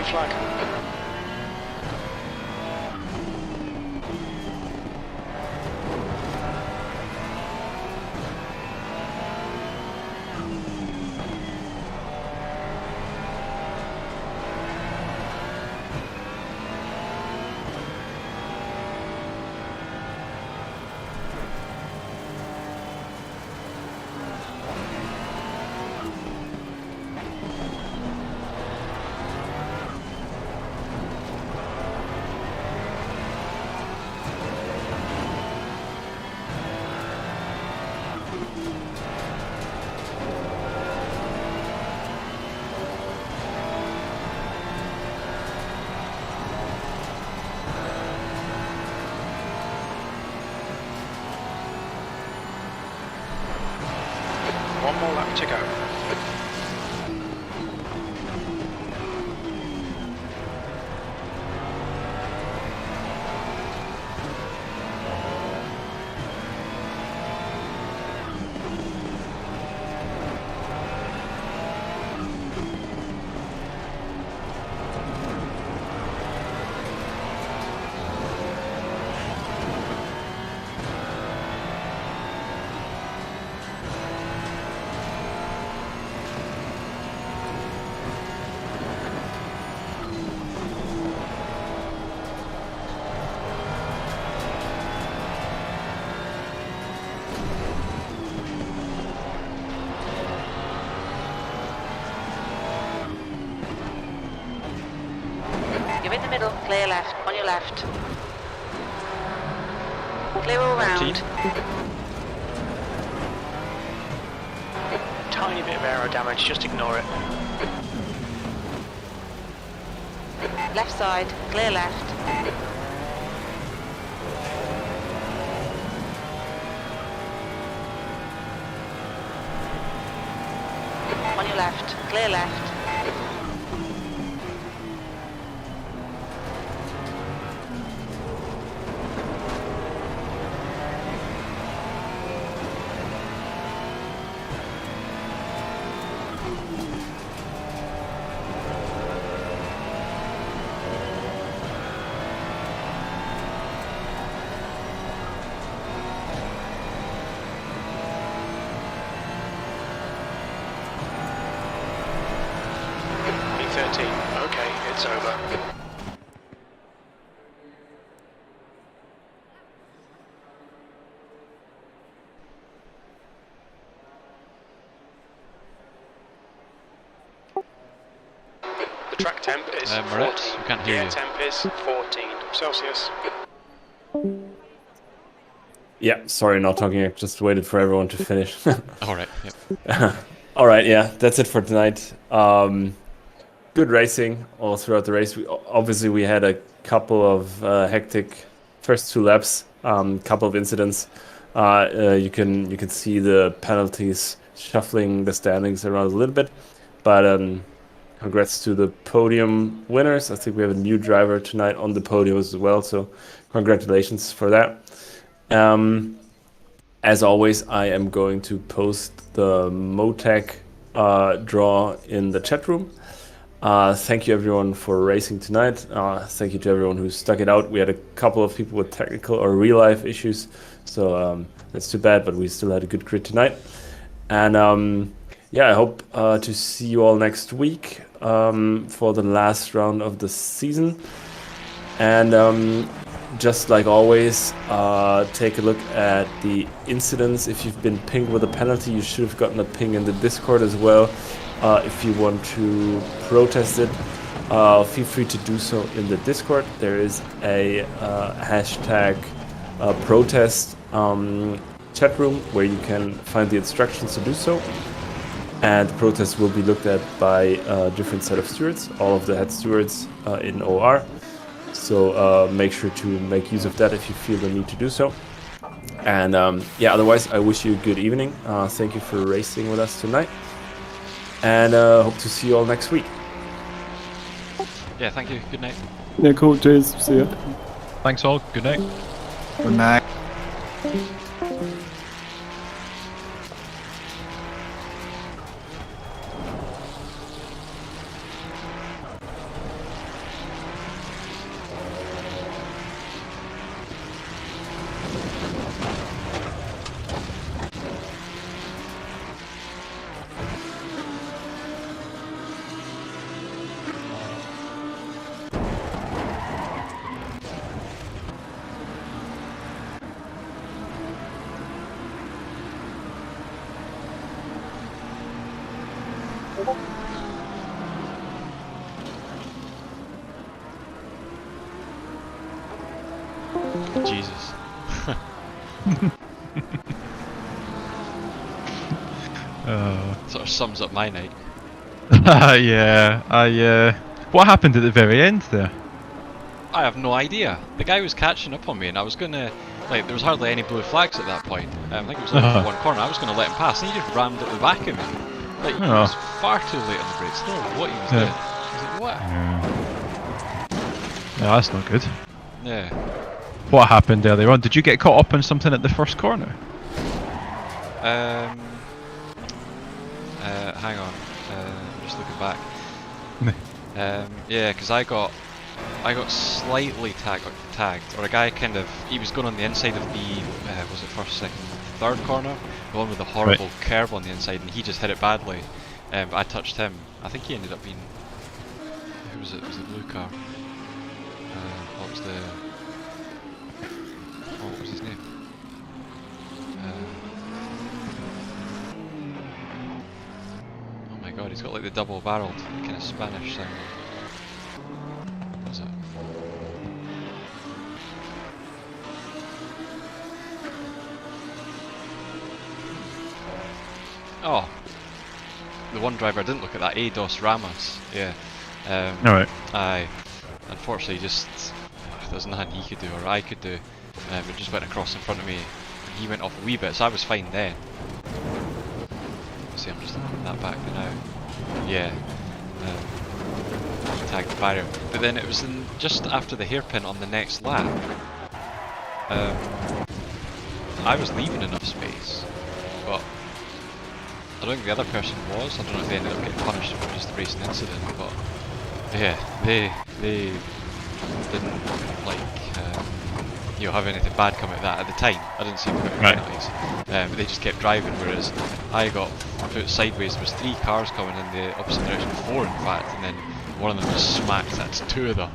flag. One more lap to go. You're in the middle, clear left, on your left. Clear all round. Tiny bit of aero damage, just ignore it. Left side, clear left. On your left, clear left. B13, okay, it's over. The track temp is 14. Moritz, we can't The hear air you. temp is 14 Celsius. Yeah, sorry, not talking. I just waited for everyone to finish. All right. Yep. All right, yeah, that's it for tonight. Good racing all throughout the race. Obviously, we had a couple of hectic first two laps, couple of incidents. You can see the penalties shuffling the standings around a little bit, but congrats to the podium winners. I think we have a new driver tonight on the podium as well, so congratulations for that. As always, I am going to post the Motec draw in the chat room. Thank you everyone for racing tonight. Thank you to everyone who stuck it out. We had a couple of people with technical or real life issues, so that's too bad, but we still had a good grid tonight. And yeah, I hope to see you all next week for the last round of the season. And just like always, take a look at the incidents. If you've been pinged with a penalty, you should have gotten a ping in the Discord as well. If you want to protest it, feel free to do so in the Discord. There is a hashtag protest chat room where you can find the instructions to do so. And the protest will be looked at by a different set of stewards, all of the head stewards in OR. So make sure to make use of that if you feel the need to do so. And yeah, otherwise, I wish you a good evening. Thank you for racing with us tonight. And hope to see you all next week. Yeah, thank you. Good night. Yeah, cool. Cheers. See ya. Thanks all. Good night. Good night. Jesus. Sort of sums up my night. Yeah, what happened at the very end there? I have no idea. The guy was catching up on me, and I was gonna, like, there was hardly any blue flags at that point. I think it was only for one corner. I was gonna let him pass, and he just rammed at the back of me. Like, he was far too late on the brakes. I don't know what he was doing. I was like, what? Yeah, that's not good. Yeah. What happened earlier on? Did you get caught up on something at the first corner? Hang on. I'm just looking back. Yeah, because I got slightly tagged, or a guy he was going on the inside of the, was it first, second, third corner? The one with the horrible curve on the inside, and he just hit it badly. I touched him. I think he ended up being, who was it? It was the blue car. What was his name? Oh my god, he's got like the double barreled, kind of Spanish sound. What was it? Oh, the one driver didn't look at that. Dos Ramos. Yeah. Alright. Aye. Unfortunately, there's nothing he could do or I could do. It just went across in front of me, and he went off a wee bit, so I was fine then. See, I'm just looking at that back now. Yeah. Tagged the barrier. But then it was just after the hairpin on the next lap. I was leaving enough space, but I don't think the other person was. I don't know if they ended up getting punished for just the racing incident, but yeah, they didn't like have anything bad come out of that at the time. I didn't see them put penalties, but they just kept driving. Whereas I got put sideways. There was 3 cars coming in the opposite direction, 4 in fact, and then one of them just smacked. That's 2 of them.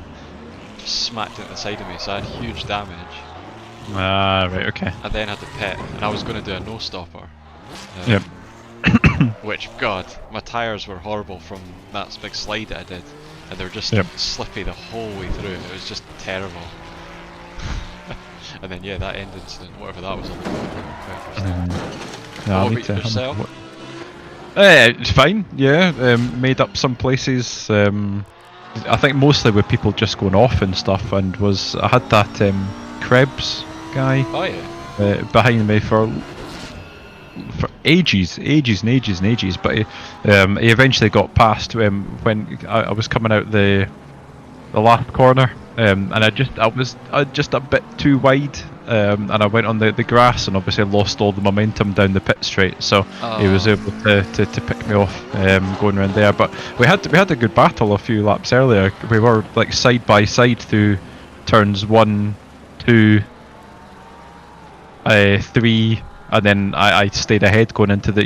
Just smacked into the side of me, so I had huge damage. Ah, right, okay. I then had to pit, and I was going to do a no stopper. Yep. Which, God, my tyres were horrible from that big slide that I did, and they were just slippy the whole way through. It was just terrible. And then yeah, that end incident, whatever that was. No, what about yourself? It's fine. Yeah, made up some places. I think mostly with people just going off and stuff, and I had that Krebs guy behind me for ages, but he eventually got past when I was coming out the last corner, and I was just a bit too wide, and I went on the grass and obviously lost all the momentum down the pit straight, so he was able to pick me off going around there. But we had a good battle a few laps earlier. We were like side by side through turns 1, 2, 3, and then I stayed ahead going into the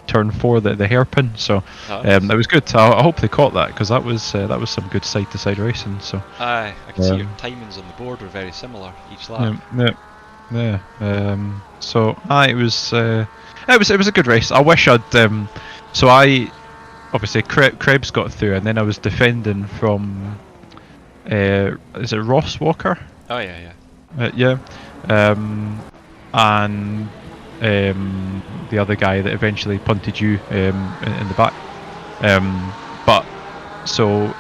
turn 4, the hairpin. So that was good. I hope they caught that, because that was some good side to side racing. So I can see your timings on the board were very similar each lap. Yeah. So it was a good race. I wish I'd so I obviously Krebs got through, and then I was defending from is it Ross Walker? Oh yeah. And the other guy that eventually punted you in the back. But so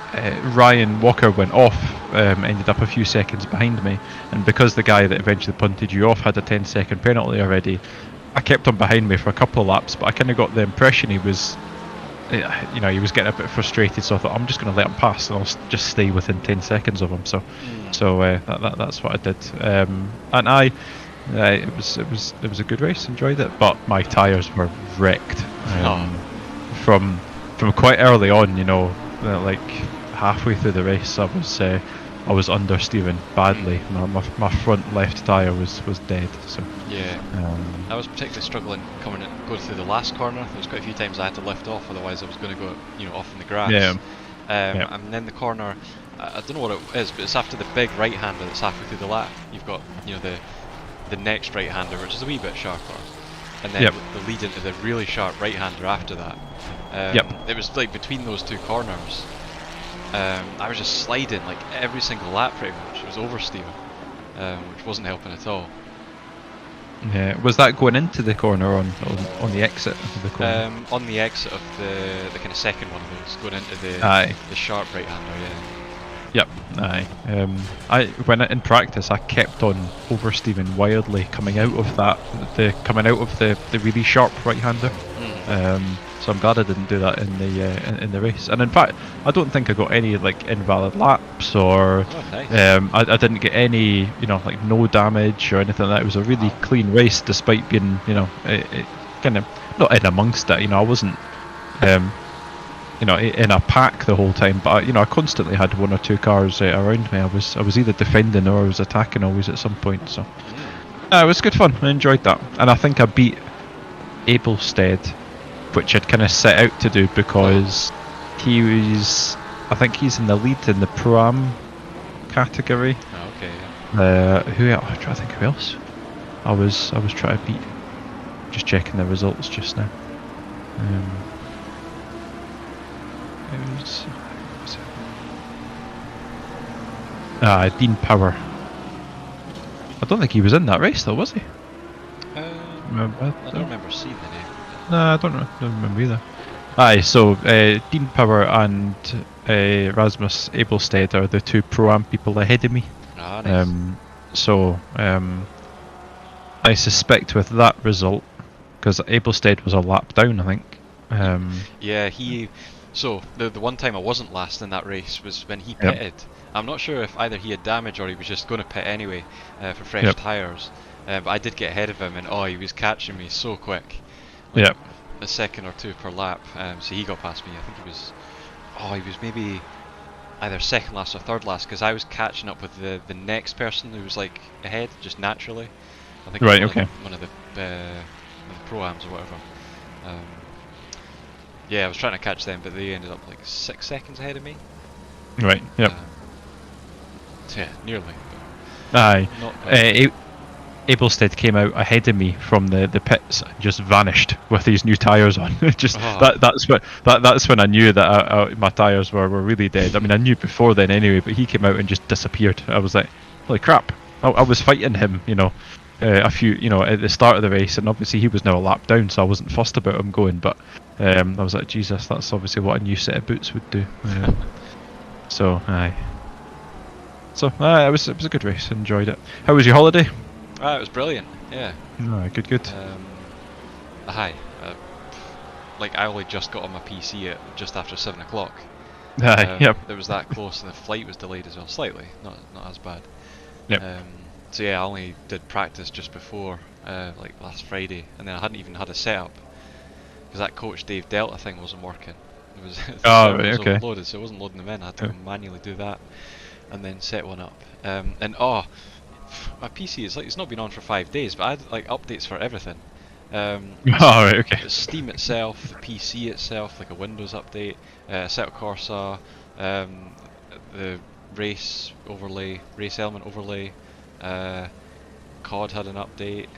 Ryan Walker went off, ended up a few seconds behind me, and because the guy that eventually punted you off had a 10-second penalty already, I kept him behind me for a couple of laps. But I kind of got the impression he was getting a bit frustrated, so I thought I'm just going to let him pass and I'll just stay within 10 seconds of him. So that's what I did, and it was a good race. Enjoyed it, but my tyres were wrecked from quite early on. Like halfway through the race, I was understeering badly. My front left tyre was dead. So yeah, I was particularly struggling going through the last corner. There was quite a few times I had to lift off, otherwise I was going to go off in the grass. And then the corner, I don't know what it is, but it's after the big right hander that's halfway through the lap. You've got the next right hander, which is a wee bit sharper, and then the lead into the really sharp right-hander after that. It was like between those two corners. I was just sliding like every single lap pretty much. It was oversteering, which wasn't helping at all. Yeah, was that going into the corner on the exit of the corner? On the exit of the kind of second one of those, going into the sharp right-hander, yeah. Yep, aye. In practice, I kept on oversteering wildly coming out of the really sharp right-hander. So I'm glad I didn't do that in the race. And in fact, I don't think I got any like invalid laps or I didn't get any like no damage or anything like that. It was a really clean race despite being kind of not in amongst it. I wasn't in a pack the whole time, but I constantly had one or two cars around me. I was either defending or I was attacking always at some point. So it was good fun. I enjoyed that, and I think I beat Abelstead, which I'd kind of set out to do because I think he's in the lead in the Pro-Am category. Oh, okay. Yeah. I'm trying to think who else I was trying to beat. Just checking the results just now. Dean Power. I don't think he was in that race though, was he? I don't remember seeing the name. No, I don't remember either. Aye, so Dean Power and Rasmus Abelstead are the two Pro-Am people ahead of me. Ah, nice. So I suspect with that result, because Abelstead was a lap down, I think. Yeah, So the one time I wasn't last in that race was when he pitted. I'm not sure if either he had damage or he was just going to pit anyway for fresh tyres. But I did get ahead of him, and he was catching me so quick. Like, a second or two per lap. So he got past me. I think he was maybe either second last or third last, because I was catching up with the next person who was like ahead just naturally. I think one of the Pro-Ams or whatever. Yeah, I was trying to catch them, but they ended up like 6 seconds ahead of me. Right. Yep. Yeah, nearly. Aye. Abelstead came out ahead of me from the pits and just vanished with his new tyres on. That's when I knew that my tyres were really dead. I mean, I knew before then anyway, but he came out and just disappeared. I was like, holy crap! I was fighting him, a few, at the start of the race, and obviously he was now a lap down, so I wasn't fussed about him going. But I was like, Jesus, that's obviously what a new set of boots would do. So aye. So it was a good race. Enjoyed it. How was your holiday? It was brilliant. Yeah. Good. Like I only just got on my PC at just after 7 o'clock. Yep. It was that close, and the flight was delayed as well, slightly, not as bad. Yep. So yeah, I only did practice just before, like last Friday, and then I hadn't even had a setup because that Coach Dave Delta thing wasn't working. It was overloaded, so it wasn't loading them in. I had to manually do that and then set one up. My PC is like, it's not been on for 5 days, but I had like updates for everything. Okay. The Steam itself, the PC itself, like a Windows update, Assetto Corsa, the race element overlay, COD had an update,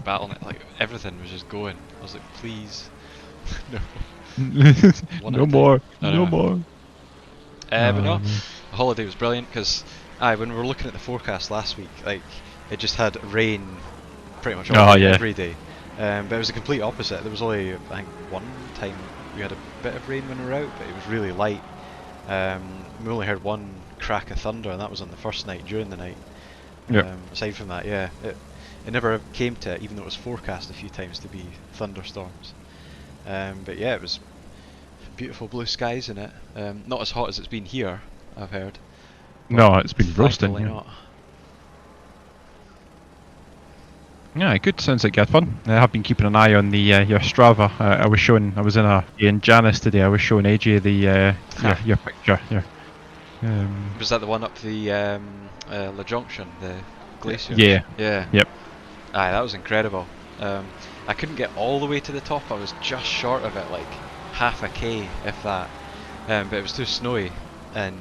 Battle.net, like everything was just going. I was like, please, no, no more. But no, the holiday was brilliant because when we were looking at the forecast last week, like it just had rain pretty much every day. But it was the complete opposite. There was only, I think, one time we had a bit of rain when we were out, but it was really light. We only heard one crack of thunder, and that was on the first night during the night. Aside from that, it never came to it, even though it was forecast a few times to be thunderstorms. But yeah, it was beautiful blue skies in it. Not as hot as it's been here, I've heard. No, it's been roasting. Not. Yeah, good. Sounds like you had fun. I have been keeping an eye on the your Strava. I was in Janice today. I was showing AJ your picture. Was that the one up the La Jonction, the glacier? Yeah. Yep. Aye, that was incredible. I couldn't get all the way to the top. I was just short of it, like half a k, if that. But it was too snowy, and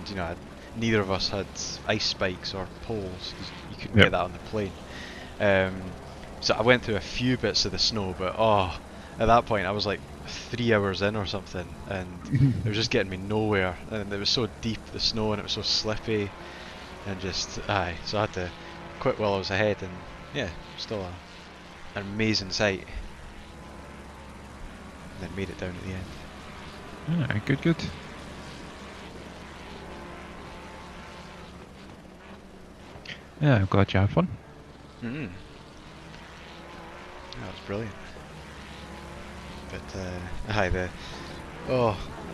neither of us had ice spikes or poles. You couldn't get that on the plane. So I went through a few bits of the snow, but at that point I was like 3 hours in or something, and it was just getting me nowhere. And it was so deep, the snow, and it was so slippy, and just so I had to quit while I was ahead. And yeah, still an amazing sight. And then made it down at the end. Yeah, good. Yeah, I'm glad you had fun. Mm-hmm. That was brilliant. But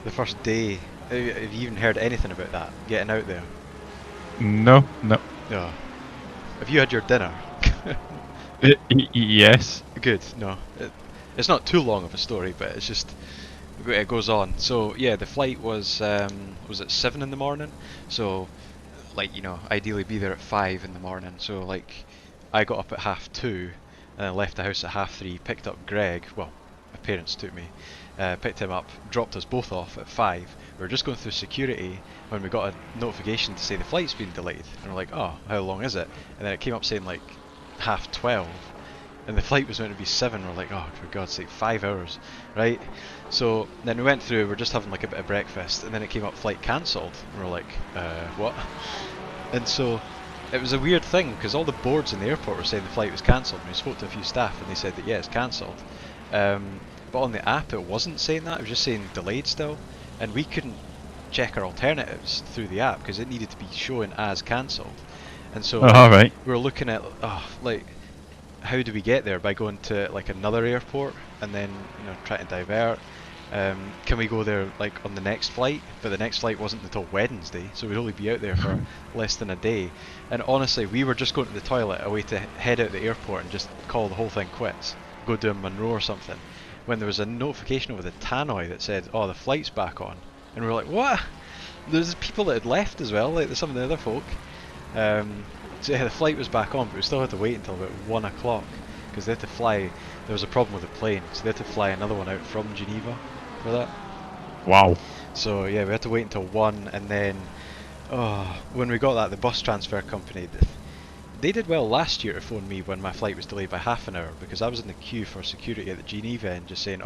the first day. Have you even heard anything about that? Getting out there? No. No. Have you had your dinner? Yes. Good. No, it's not too long of a story, but it's just it goes on. So yeah, the flight was at 7 in the morning. So like, you know, ideally be there at 5 in the morning. So like, I got up at 2:30 and I left the house at 3:30. Picked up Greg. Well, my parents took me. Picked him up, dropped us both off at 5. We were just going through security when we got a notification to say the flight's been delayed. And we're like, oh, how long is it? And then it came up saying like 12:30. And the flight was meant to be 7. We're like, oh, for God's sake, 5 hours, right? So then we went through, we're just having like a bit of breakfast, and then it came up flight cancelled. And we're like, what? And so it was a weird thing, because all the boards in the airport were saying the flight was cancelled. And we spoke to a few staff, and they said that, yeah, it's cancelled. But on the app, it wasn't saying that. It was just saying delayed still. And we couldn't check our alternatives through the app, because it needed to be showing as cancelled. And so right. we were looking at, like, how do we get there? By going to like another airport and then, you know, try to divert. Can we go there like on the next flight? But the next flight wasn't until Wednesday, so we'd only be out there for less than a day. And honestly, we were just going to the toilet, a way to head out the airport and just call the whole thing quits, go to Monroe or something, when there was a notification over the tannoy that said, oh, the flight's back on. And we were like, what? There's people that had left as well, like some of the other folk. So yeah, the flight was back on, but we still had to wait until about 1 o'clock, because they had to fly. There was a problem with the plane, so they had to fly another one out from Geneva for that. Wow. So yeah, we had to wait until 1, and then when we got that, the bus transfer company, they did well last year to phone me when my flight was delayed by half an hour, because I was in the queue for security at the Geneva end, just saying,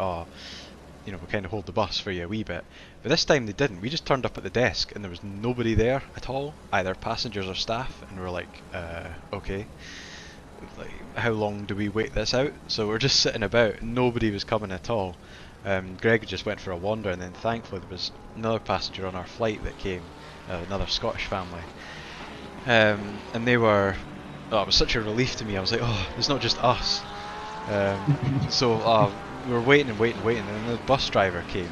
you know, we'll kind of hold the bus for you a wee bit. But this time they didn't. We just turned up at the desk and there was nobody there at all, either passengers or staff, and we were like, okay, like, how long do we wait this out? So we're just sitting about, nobody was coming at all. Greg just went for a wander, and then thankfully there was another passenger on our flight that came, another Scottish family. And they were, it was such a relief to me. I was like, oh, it's not just us. So we were waiting, and then the bus driver came,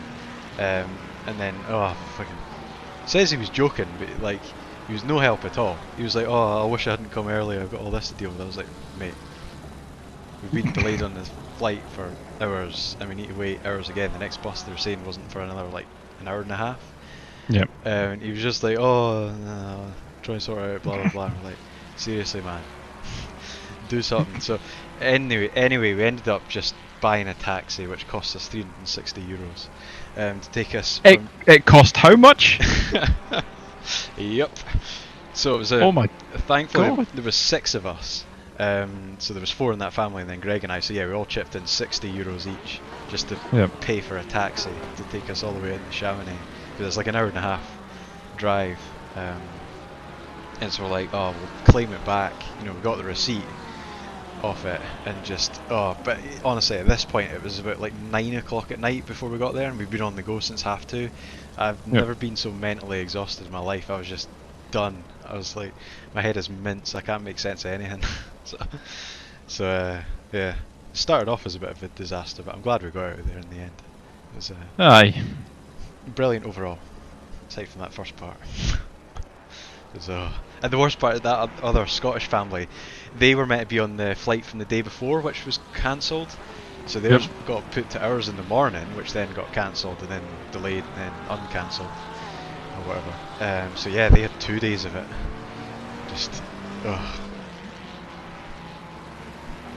and then fucking says he was joking, but like he was no help at all. He was like, oh, I wish I hadn't come earlier, I've got all this to deal with. I was like, mate, we've been delayed on this flight for hours and we need to wait hours again. The next bus they were saying wasn't for another like an hour and a half. Yep. And he was just like, oh no, try and sort it out, blah blah blah. We're like, seriously man, do something. So anyway we ended up just buying a taxi, which cost us €360 to take us from it cost how much? Yep. So it was thankfully God. there was 6 of us, so there was 4 in that family, and then Greg and I, so yeah, we all chipped in €60 each just to pay for a taxi to take us all the way into Chamonix, because it's like an hour and a half drive, and so we're like, oh, we'll claim it back, you know, we got the receipt off it, and just but honestly at this point it was about like 9 o'clock at night before we got there, and we've been on the go since 2:30. I've never been so mentally exhausted in my life. I was just done. I was like, my head is mince, I can't make sense of anything. so yeah, it started off as a bit of a disaster, but I'm glad we got out of there in the end. It was Aye. brilliant overall, aside from that first part. And the worst part of that other Scottish family, they were meant to be on the flight from the day before, which was cancelled. So theirs got put to ours in the morning, which then got cancelled and then delayed and then uncancelled or whatever. So yeah, they had 2 days of it. Just,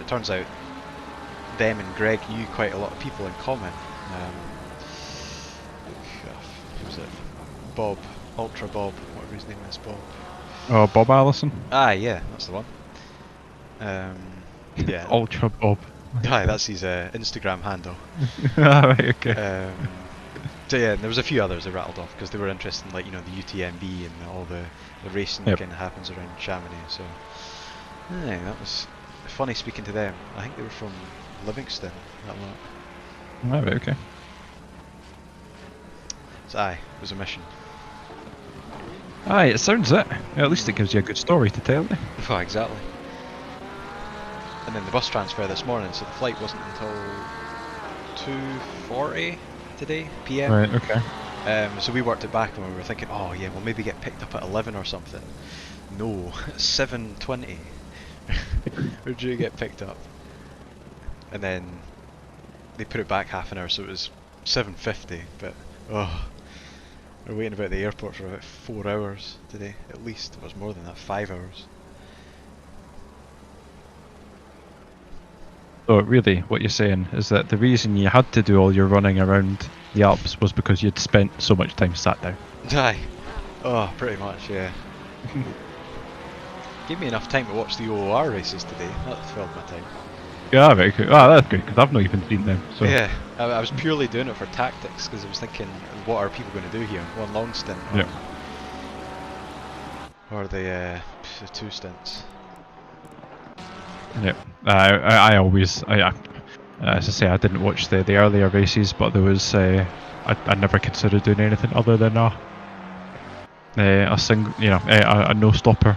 It turns out them and Greg knew quite a lot of people in common. Who was it? Bob, Ultra Bob, whatever his name is, Bob. Oh, Bob Allison. Ah, yeah, that's the one. Yeah. Ultra Bob. Aye, that's his Instagram handle. Right, okay. So yeah, there was a few others they rattled off because they were interested in, like, you know, the UTMB and all the racing that kind of happens around Chamonix. So aye, that was funny speaking to them. I think they were from Livingston, that lot. Right, okay. So aye, it was a mission. Aye, it sounds it. At least it gives you a good story to tell. Oh, exactly. And then the bus transfer this morning, so the flight wasn't until 2:40 today PM. Right, okay. So we worked it back and we were thinking, oh yeah, we'll maybe get picked up at 11 or something. No, 7:20. We're due to get picked up. And then they put it back half an hour, so it was 7:50. But oh, we're waiting about the airport for about 4 hours today, at least. It was more than that, 5 hours. So really, what you're saying is that the reason you had to do all your running around the Alps was because you'd spent so much time sat down. Aye. Oh, pretty much, yeah. Gave me enough time to watch the OOR races today. That filled my time. Yeah, very good. Ah, that's good, because I've not even seen them. So. Yeah, I was purely doing it for tactics, because I was thinking, what are people going to do here? One long stint, or the 2 stints. Yeah, I always, as I say, I didn't watch the earlier races, but there was, I never considered doing anything other than a single, you know, a no stopper.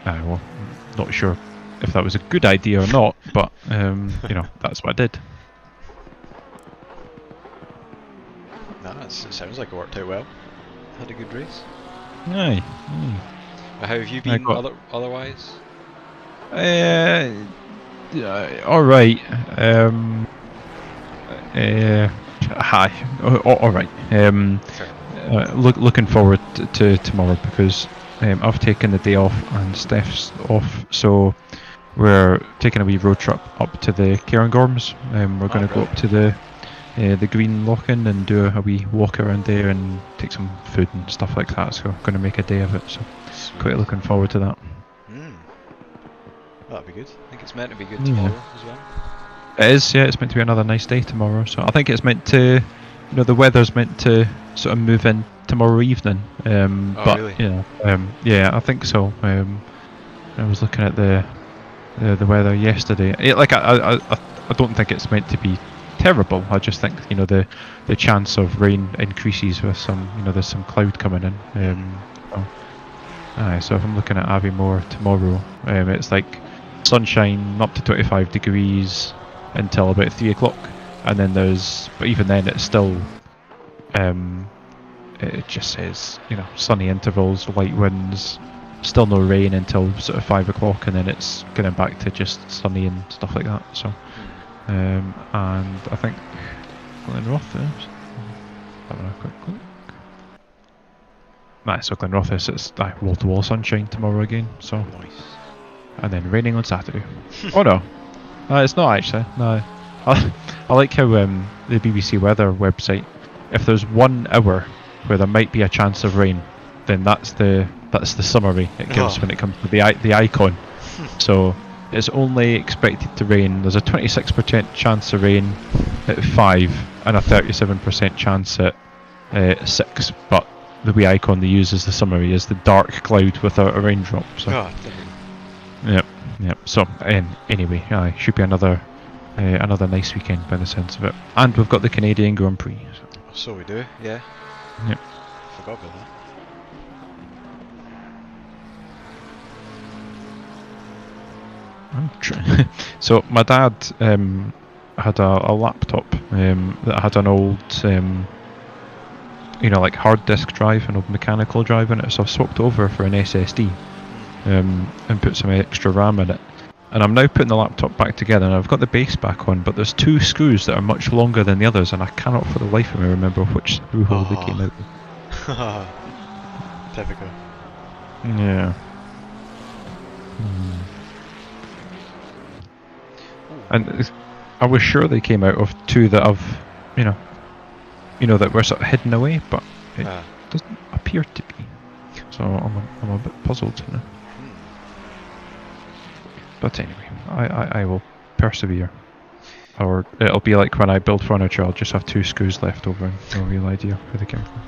Well, not sure if that was a good idea or not, but you know, that's what I did. No, it sounds like it worked out well. Had a good race. Aye. How have you been otherwise? All right. Hi. All right. Looking forward to tomorrow because I've taken the day off and Steph's off, so we're taking a wee road trip up to the Cairngorms. We're going to go up to the Green Lock-in and do a wee walk around there and take some food and stuff like that. So we're going to make a day of it. So quite looking forward to that. That'd be good. I think it's meant to be good tomorrow as well. It is, yeah. It's meant to be another nice day tomorrow. So I think it's meant to, you know, the weather's meant to sort of move in tomorrow evening. But really? you know, yeah, I think so. I was looking at the weather yesterday. I don't think it's meant to be terrible. I just think, you know, the chance of rain increases with some, you know, there's some cloud coming in. So if I'm looking at Aviemore tomorrow, it's like sunshine up to 25 degrees until about 3 o'clock, and then but even then it's still, it just says, you know, sunny intervals, light winds, still no rain until sort of 5 o'clock, and then it's getting back to just sunny and stuff like that. So, and I think Glenroth is having a quick look. Nice, so Glenroth it's wall-to-wall sunshine tomorrow again. So nice. And then raining on Saturday. Oh no, it's not actually. No, I like how the BBC weather website, if there's 1 hour where there might be a chance of rain, then that's the summary it gives when it comes to the icon. So it's only expected to rain. There's a 26% chance of rain at 5 and a 37% chance at 6. But the wee icon they use as the summary is the dark cloud without a raindrop. So. Yep. So anyway, should be another nice weekend by the sense of it. And we've got the Canadian Grand Prix. So we do, yeah. Yep. Forgot about that. So my dad had a laptop that had an old, you know, like hard disk drive, an old mechanical drive in it. So I've swapped over for an SSD and put some extra RAM in it. And I'm now putting the laptop back together, and I've got the base back on, but there's 2 screws that are much longer than the others, and I cannot for the life of me remember which screw hole they came out with. Typical. Yeah. And I was sure they came out of 2 that I've, you know, that were sort of hidden away, but it doesn't appear to be. So I'm a bit puzzled, you know. But anyway, I will persevere. Or it'll be like when I build furniture, I'll just have 2 screws left over and no real idea where they came from.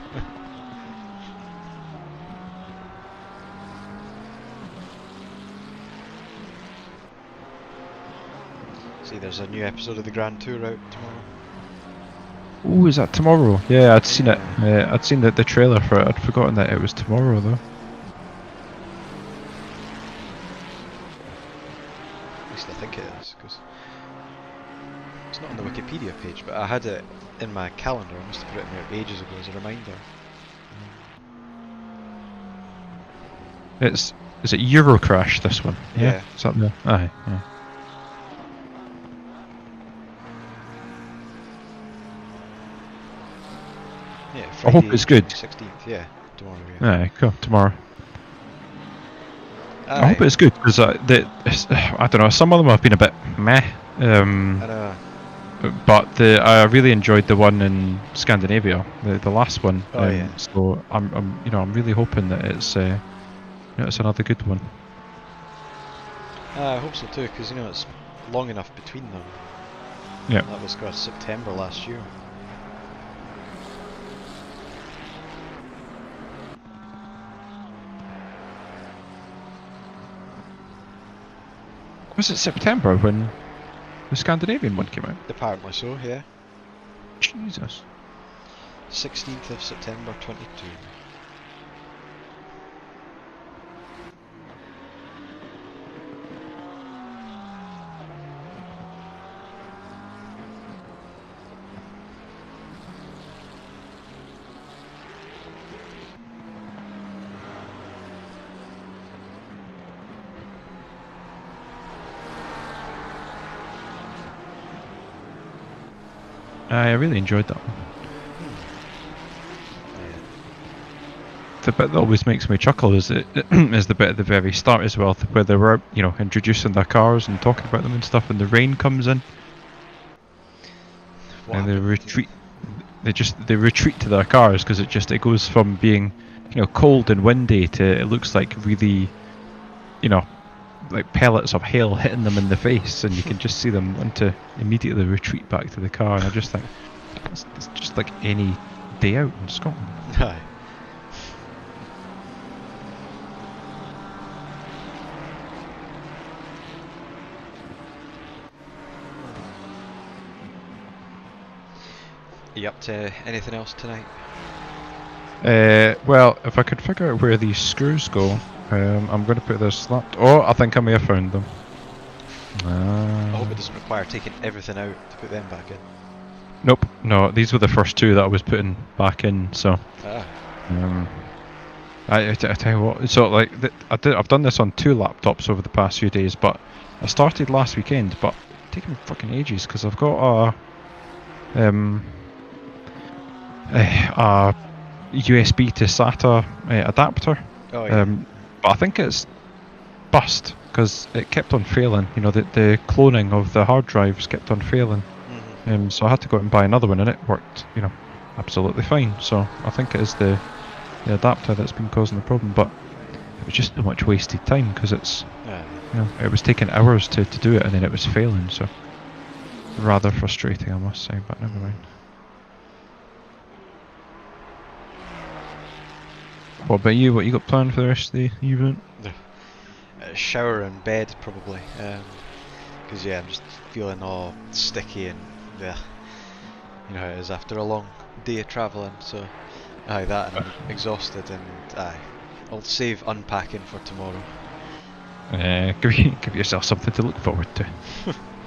See, there's a new episode of the Grand Tour out tomorrow. Ooh, is that tomorrow? Yeah, I'd seen it. I'd seen the trailer for it. I'd forgotten that it was tomorrow though. At least I think it is, because it's not on the Wikipedia page, but I had it in my calendar. I must have put it in there ages ago as a reminder. Is it Eurocrash, this one? Yeah. Is that the... Aye, yeah. Yeah, I Friday, hope it's good. 16th, yeah, tomorrow. Yeah. Aye, cool. Tomorrow. Aye. I hope it's good because I don't know. Some of them have been a bit meh. I know. But I really enjoyed the one in Scandinavia, the last one. Oh, yeah. So I'm really hoping that it's it's another good one. I hope so too, because it's long enough between them. Yeah. That was September last year. Was it September when the Scandinavian one came out? Apparently so, yeah. Jesus. 16th of September 22. I really enjoyed that one. The bit that always makes me chuckle is is the bit at the very start as well, where they were introducing their cars and talking about them and stuff, and the rain comes in, and they retreat. They retreat to their cars because it goes from being cold and windy to it looks like really like pellets of hail hitting them in the face, and you can just see them want to immediately retreat back to the car. And I just think it's just like any day out in Scotland. Aye. Are you up to anything else tonight? Well, if I could figure out where these screws go, I'm going to put this slapped. Oh, I think I may have found them. I hope it doesn't require taking everything out to put them back in. Nope, no, these were the first 2 that I was putting back in, so... I tell you what, so like, I've done this on 2 laptops over the past few days, but I started last weekend, but it's taken me fucking ages, because I've got a USB to SATA adapter. Oh, yeah. But I think it's bust because it kept on failing. The cloning of the hard drives kept on failing. Mm-hmm. So I had to go out and buy another one, and it worked, absolutely fine. So I think it is the adapter that's been causing the problem. But it was just so much wasted time because it's, it was taking hours to do it, and then it was failing. So rather frustrating, I must say. But never mind. What about you? What you got planned for the rest of the evening? Shower and bed probably, because I'm just feeling all sticky and how it is after a long day of travelling. So that, and I'm exhausted, and I'll save unpacking for tomorrow. Give yourself something to look forward to.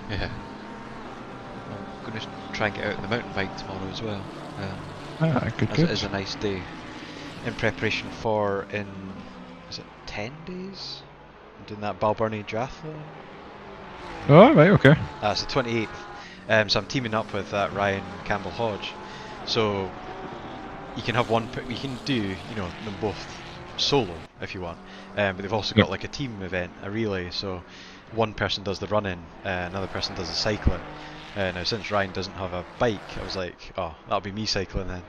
Yeah, I'm going to try and get out on the mountain bike tomorrow as well. Good. It is a nice day. In preparation for, is it 10 days? I'm doing that Balburney Triathlon. Oh, right, okay. It's the 28th. So I'm teaming up with Ryan Campbell Hodge. So you can have we can do, them both solo if you want. But they've also got like a team event, a relay. So one person does the running, another person does the cycling. Now, since Ryan doesn't have a bike, I was like, oh, that'll be me cycling then.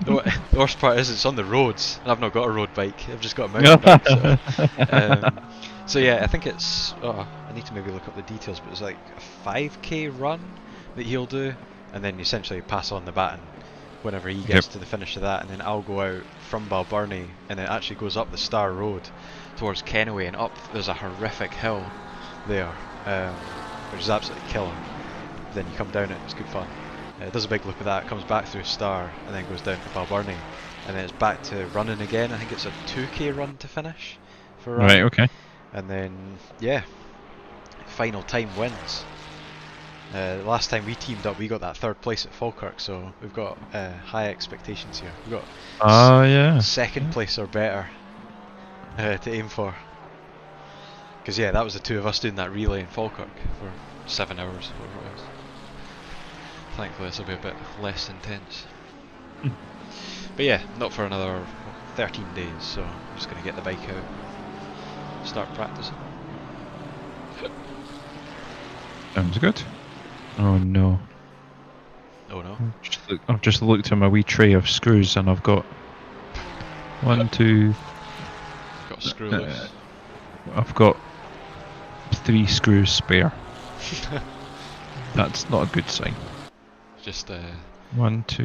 The worst part is it's on the roads, and I've not got a road bike, I've just got a mountain bike. So yeah, I think it's. Oh, I need to maybe look up the details, but it's like a 5k run that he'll do, and then essentially pass on the baton whenever he gets to the finish of that, and then I'll go out from Balbirnie, and it actually goes up the Star Road towards Kenway, and up there's a horrific hill there, which is absolutely killer. Then you come down it, it's good fun. It does a big loop of that, comes back through Star, and then goes down to Balbirnie, and then it's back to running again. I think it's a 2k run to finish for Ryan. Right, okay. And then, yeah, final time wins. Last time we teamed up, we got that 3rd place at Falkirk, so we've got high expectations here. We've got yeah. 2nd place or better to aim for. Because yeah, that was the 2 of us doing that relay in Falkirk for 7 hours, whatever it was. Thankfully this will be a bit less intense. But yeah, not for another 13 days, so I'm just going to get the bike out, start practicing. Sounds good. Oh no. Oh no. I've just looked at my wee tray of screws and I've got 1, 2. Got a screw loose. I've got 3 screws spare. That's not a good sign. Just 1, 2.